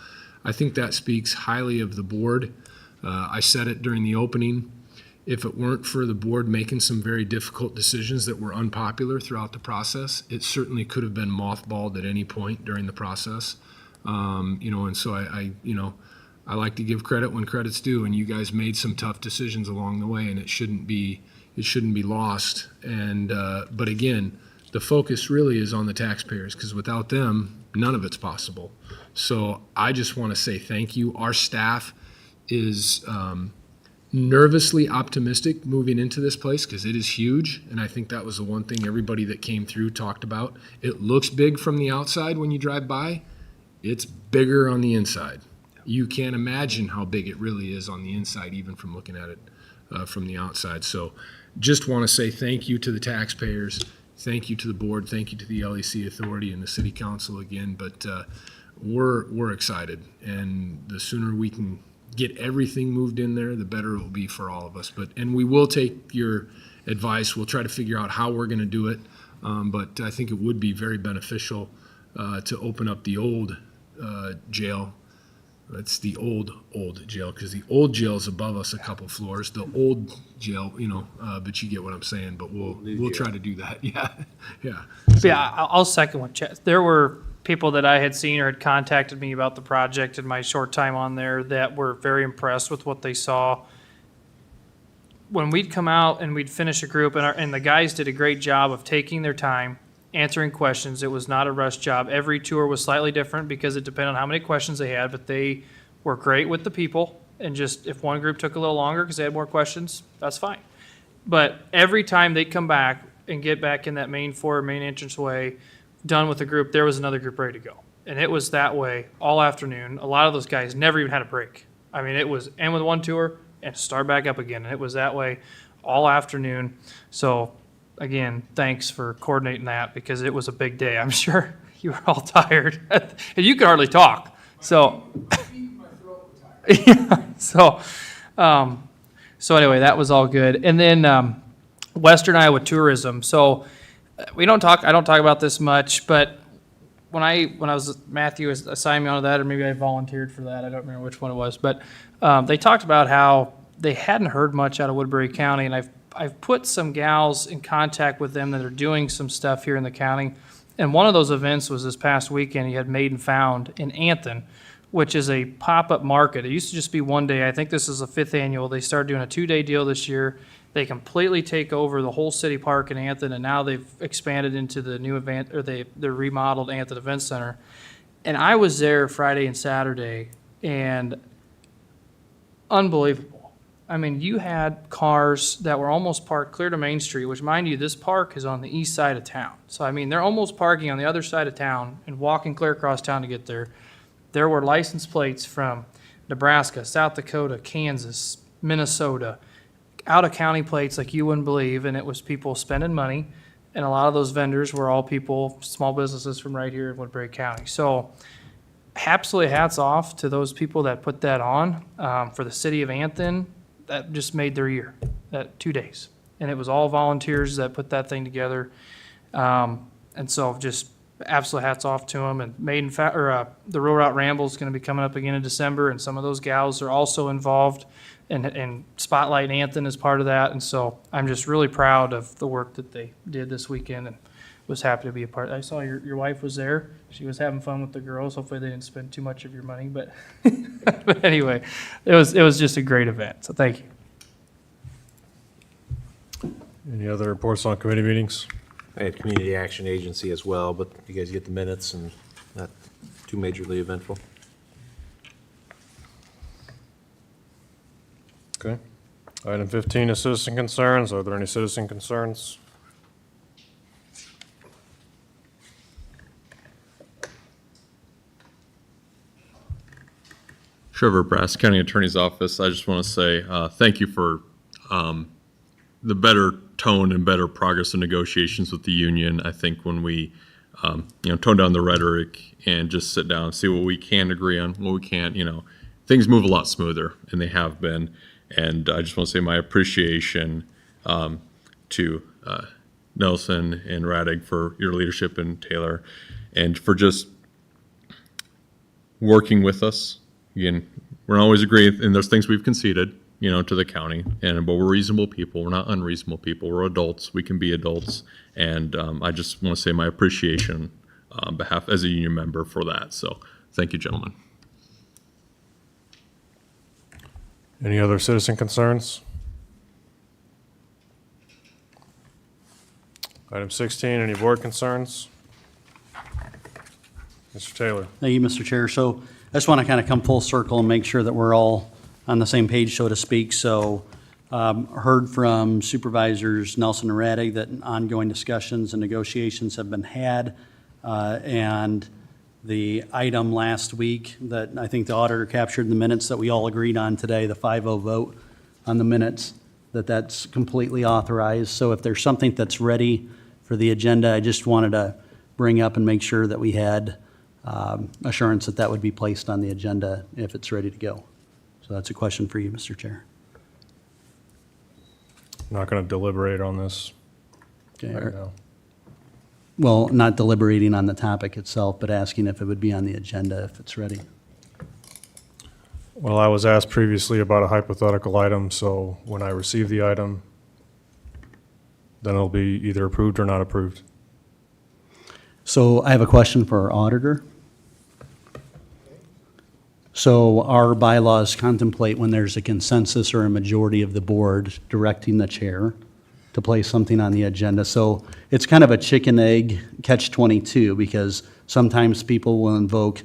I think that speaks highly of the board. I said it during the opening. If it weren't for the board making some very difficult decisions that were unpopular throughout the process, it certainly could have been mothballed at any point during the process. And so I like to give credit when credit's due, and you guys made some tough decisions along the way, and it shouldn't be lost. And but again, the focus really is on the taxpayers, because without them, none of it's possible. So I just want to say thank you. Our staff is nervously optimistic moving into this place because it is huge, and I think that was the one thing everybody that came through talked about. It looks big from the outside when you drive by. It's bigger on the inside. You can't imagine how big it really is on the inside, even from looking at it from the outside. So just want to say thank you to the taxpayers, thank you to the board, thank you to the LEC Authority and the City Council again, but we're excited, and the sooner we can get everything moved in there, the better it will be for all of us. And we will take your advice. We'll try to figure out how we're going to do it, but I think it would be very beneficial to open up the old jail. It's the old jail, because the old jail is above us a couple floors. The old jail, but you get what I'm saying. But we'll try to do that. Yeah. Yeah, I'll second what Chad. There were people that I had seen or had contacted me about the project in my short time on there that were very impressed with what they saw. When we'd come out and we'd finish a group, and the guys did a great job of taking their time, answering questions. It was not a rush job. Every tour was slightly different because it depended on how many questions they had, but they were great with the people. And just if one group took a little longer because they had more questions, that's fine. But every time they'd come back and get back in that main entranceway, done with the group, there was another group ready to go. And it was that way all afternoon. A lot of those guys never even had a break. I mean, it was end with one tour and start back up again. And it was that way all afternoon. So again, thanks for coordinating that, because it was a big day. I'm sure you were all tired and you could hardly talk. So, so anyway, that was all good. And then Western Iowa tourism. So I don't talk about this much, but when I was, Matthew assigned me onto that, or maybe I volunteered for that. I don't remember which one it was, but they talked about how they hadn't heard much out of Woodbury County, and I've put some gals in contact with them that are doing some stuff here in the county. And one of those events was this past weekend. You had Made and Found in Anthon, which is a pop-up market. It used to just be one day. I think this is the 5th annual. They started doing a 2-day deal this year. They completely take over the whole city park in Anthon, and now they've expanded into the new event, or the remodeled Anthon Event Center. And I was there Friday and Saturday, and unbelievable. I mean, you had cars that were almost parked clear to Main Street, which, mind you, this park is on the east side of town. So, I mean, they're almost parking on the other side of town and walking clear across town to get there. There were license plates from Nebraska, South Dakota, Kansas, Minnesota, out-of-county plates like you wouldn't believe, and it was people spending money. And a lot of those vendors were all people, small businesses from right here in Woodbury County. So, absolutely hats off to those people that put that on. For the city of Anthon, that just made their year, that 2 days. and it was all volunteers that put that thing together. And so just absolute hats off to them. And the Rural Route Ramble is going to be coming up again in December, and some of those gals are also involved and Spotlight Anthem is part of that. And so I'm just really proud of the work that they did this weekend and was happy to be a part. I saw your wife was there. She was having fun with the girls. Hopefully they didn't spend too much of your money, but, but anyway, it was just a great event. So thank you. Any other reports on committee meetings? I had Community Action Agency as well, but you guys get the minutes and not too majorly eventful. Okay. Item 15 is citizen concerns. Are there any citizen concerns? Trevor Brass, County Attorney's Office. I just want to say thank you for the better tone and better progress in negotiations with the union. I think when we tone down the rhetoric and just sit down and see what we can agree on, what we can't, things move a lot smoother, and they have been. And I just want to say my appreciation to Nelson and Radig for your leadership, and Taylor, and for just working with us. Again, we're always agreeing, and there's things we've conceded, to the county, but we're reasonable people. We're not unreasonable people. We're adults. We can be adults, and I just want to say my appreciation on behalf as a union member for that. So, thank you, gentlemen. Any other citizen concerns? Item 16, any board concerns? Mr. Taylor. Thank you, Mr. Chair. So I just want to kind of come full circle and make sure that we're all on the same page, so to speak. So heard from Supervisors Nelson and Radig that ongoing discussions and negotiations have been had. And the item last week that I think the auditor captured in the minutes that we all agreed on today, the 5-0 vote on the minutes, that's completely authorized. So if there's something that's ready for the agenda, I just wanted to bring up and make sure that we had assurance that would be placed on the agenda if it's ready to go. So that's a question for you, Mr. Chair. Not going to deliberate on this Okay. right now. Well, not deliberating on the topic itself, but asking if it would be on the agenda if it's ready. Well, I was asked previously about a hypothetical item, so when I receive the item, then it'll be either approved or not approved. So I have a question for our auditor. So our bylaws contemplate when there's a consensus or a majority of the board directing the chair to place something on the agenda. So it's kind of a chicken egg catch-22, because sometimes people will invoke,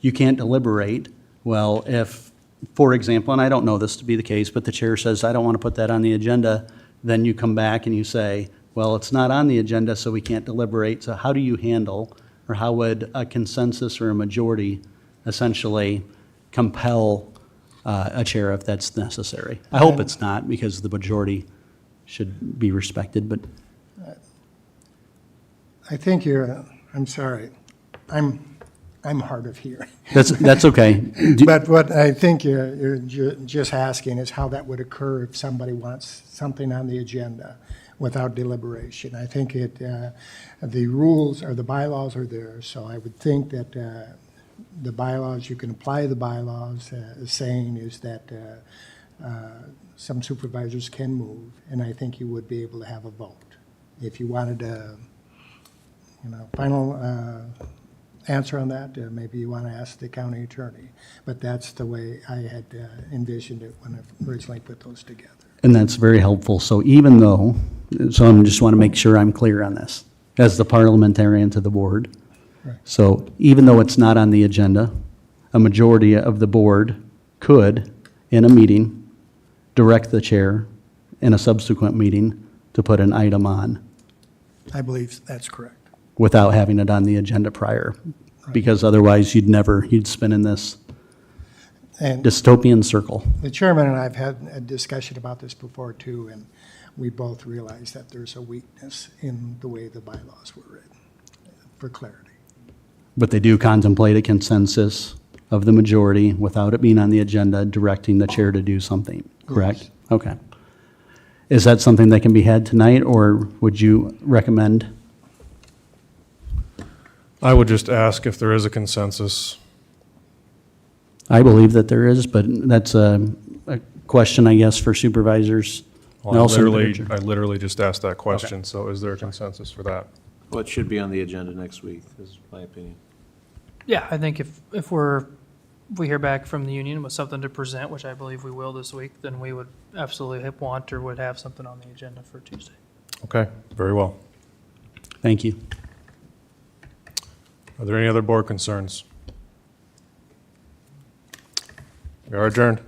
you can't deliberate. Well, if, for example, and I don't know this to be the case, but the chair says, I don't want to put that on the agenda, then you come back and you say, well, it's not on the agenda, so we can't deliberate. So how do you handle, or how would a consensus or a majority essentially compel a chair if that's necessary? I hope it's not, because the majority should be respected, but. I think I'm sorry, I'm hard of hearing. That's okay. But what I think you're just asking is how that would occur if somebody wants something on the agenda without deliberation. I think the rules or the bylaws are there, so I would think that the bylaws, you can apply the bylaws. The saying is that some supervisors can move, and I think you would be able to have a vote. If you wanted a final answer on that, maybe you want to ask the county attorney. But that's the way I had envisioned it when I originally put those together. And that's very helpful. So even though, so I just want to make sure I'm clear on this, as the parliamentarian to the board. Right. So even though it's not on the agenda, a majority of the board could, in a meeting, direct the chair in a subsequent meeting to put an item on I believe that's correct. without having it on the agenda prior. Because otherwise you'd spin in this And dystopian circle. the chairman and I have had a discussion about this before too, and we both realize that there's a weakness in the way the bylaws were written, for clarity. But they do contemplate a consensus of the majority without it being on the agenda, directing the chair to do something, correct? Yes. Okay. Is that something that can be had tonight, or would you recommend? I would just ask if there is a consensus. I believe that there is, but that's a question, I guess, for Supervisors Well, Nelson. I literally just asked that question, so is there a consensus for that? Well, it should be on the agenda next week, is my opinion. Yeah, I think if we hear back from the union with something to present, which I believe we will this week, then we would absolutely want or would have something on the agenda for Tuesday. Okay, very well. Thank you. Are there any other board concerns? We are adjourned.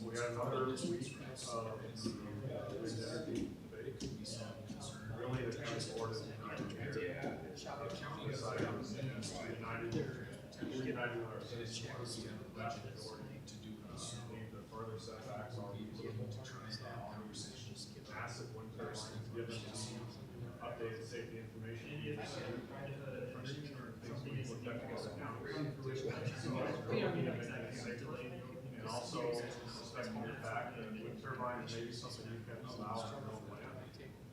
We got another week of really the county board is united here. United with our citizens. The further setbacks are massive winter, given updated safety information. And also suspecting the fact that wind turbines may be something you can allow on your own land.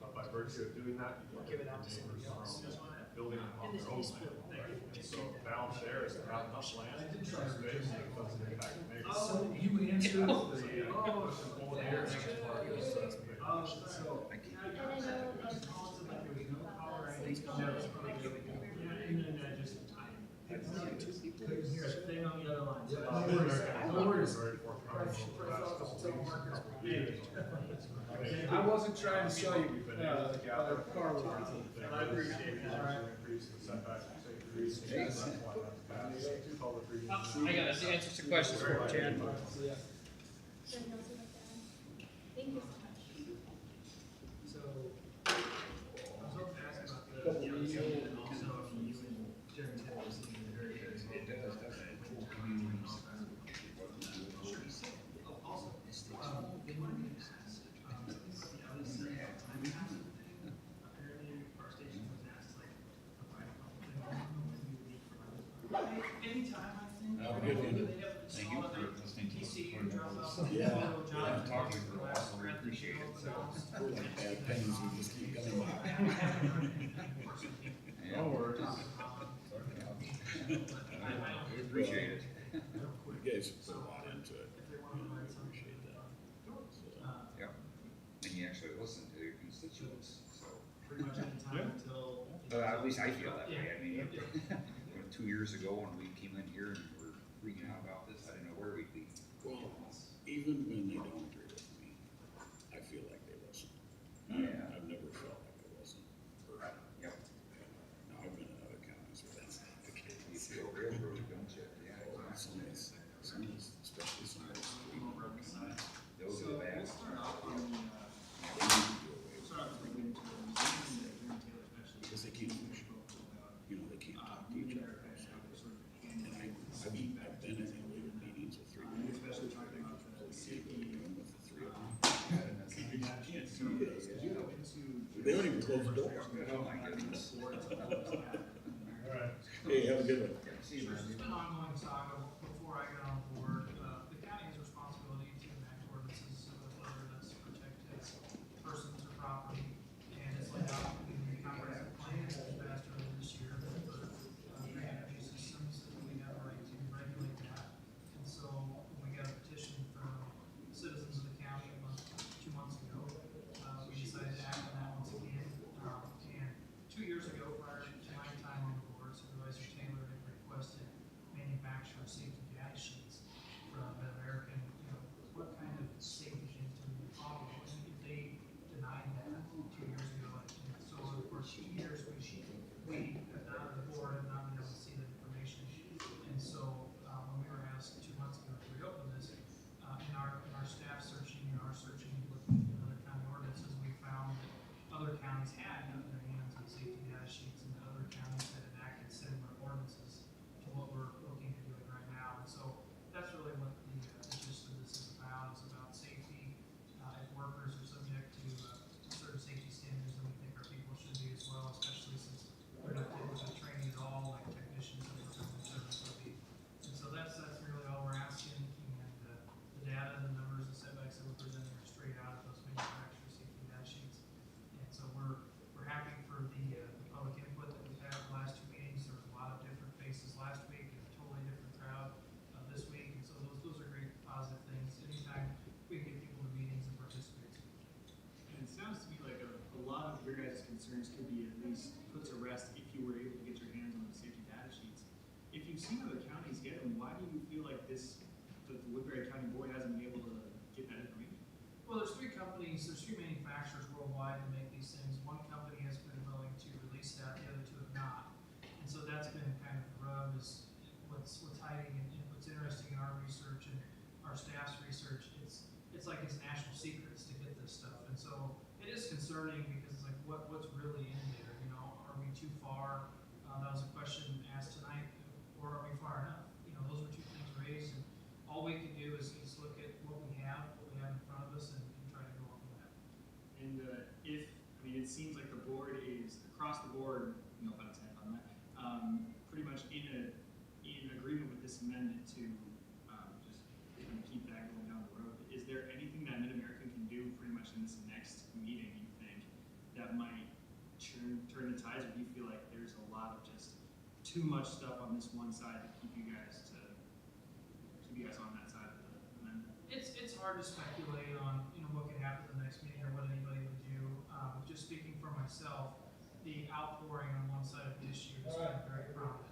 But by virtue of doing that, you give it out to neighbors from building on their own land. So the balance there is to have enough land in space that it doesn't impact the neighbors. Oh, you answered the I wasn't trying to sell you car warranty. I appreciate it. I got the answers to questions for you, Chad. Thank you so much. So, I was hoping to ask about the allocation and also if you and Jeremy Tim was in the very good. It does, doesn't it? Also, apparently our station was asked like anytime I think. They have installed a TCU drop off. Yeah, talking for a while, we appreciate it. We're like bad pennies, we just keep coming back. Don't worry. We appreciate it. You guys put a lot into it. We appreciate that. Yeah, and you actually listen to your constituents, so. Pretty much any time until. At least I feel that way. I mean, 2 years ago when we came in here and were freaking out about this, I didn't know where we'd be. Well, even when they don't agree with me, I feel like they listen. Yeah. I've never felt like I wasn't heard. Yep. Now, I've been in other counties where that's not the case. You feel railroad, don't you? Yeah. Some of these, especially some of those street counties. Those are the bad. Because they can't, they can't talk to each other. And I've been in illegal meetings with three people. Especially talking about the safety with the three of them. They don't even close the door. Oh my goodness. All right. Hey, have a good one. See you, man. It's been an ongoing saga before I got on board. The county has a responsibility to enact ordinances whether that's to protect its persons or property. And it's laid out in the comprehensive plan that was passed earlier this year for green energy systems that we have a right to regulate that. And so when we got a petition from citizens of the county 2 months ago, we decided to act on that once again. And 2 years ago, prior to my time on the board, Supervisor Taylor had requested manufacturer safety data sheets from Mid-American. What kind of safety things do we follow? And if they denied that 2 years ago, and so for 2 years, we have not, the board have not been able to see that information. And so when we were asked 2 months ago to reopen this, in our staff searching, our searching, looking at other county ordinances, we found that other counties had gotten their hands on safety data sheets, and other counties had enacted similar ordinances to what we're looking at doing right now. And so that's really what the gist of this is about. It's about safety. If workers are subject to certain safety standards, then we think our people should be as well, especially since we're not typically training at all like technicians and government service would be. And so that's really all we're asking. And the data, the numbers, the setbacks that we're presenting are straight out of those manufacturer safety data sheets. And so we're happy for the public input that we've had the last 2 meetings. There was a lot of different faces last week and a totally different crowd this week. And so those are great positive things. Anytime we can get people to meetings and participate. And it sounds to me like a lot of your guys' concerns could be at least put to rest if you were able to get your hands on the safety data sheets. If you've seen other counties get them, why do you feel like that the Woodbury County Board hasn't been able to get that information? Well, there's 3 manufacturers worldwide that make these things. One company has been willing to release that, the other 2 have not. And so that's been kind of the rub is what's hiding and what's interesting in our research and our staff's research. It's like it's national secrets to get this stuff. And so it is concerning because it's like what's really in there, are we too far? That was a question asked tonight, or are we far enough? Those were 2 things raised, and all we can do is look at what we have in front of us and try to go on with that. And it seems like the board is across the board, no pun intended on that, pretty much in agreement with this amendment to just kind of keep that going down the road. Is there anything that Mid-American can do pretty much in this next meeting, you think, that might turn the tides, or do you feel like there's a lot of just too much stuff on this one side to keep you guys on that side of the amendment? It's hard to speculate on what could happen at the next meeting or what anybody would do. Just speaking for myself, the outpouring on one side of the issue has been very prominent.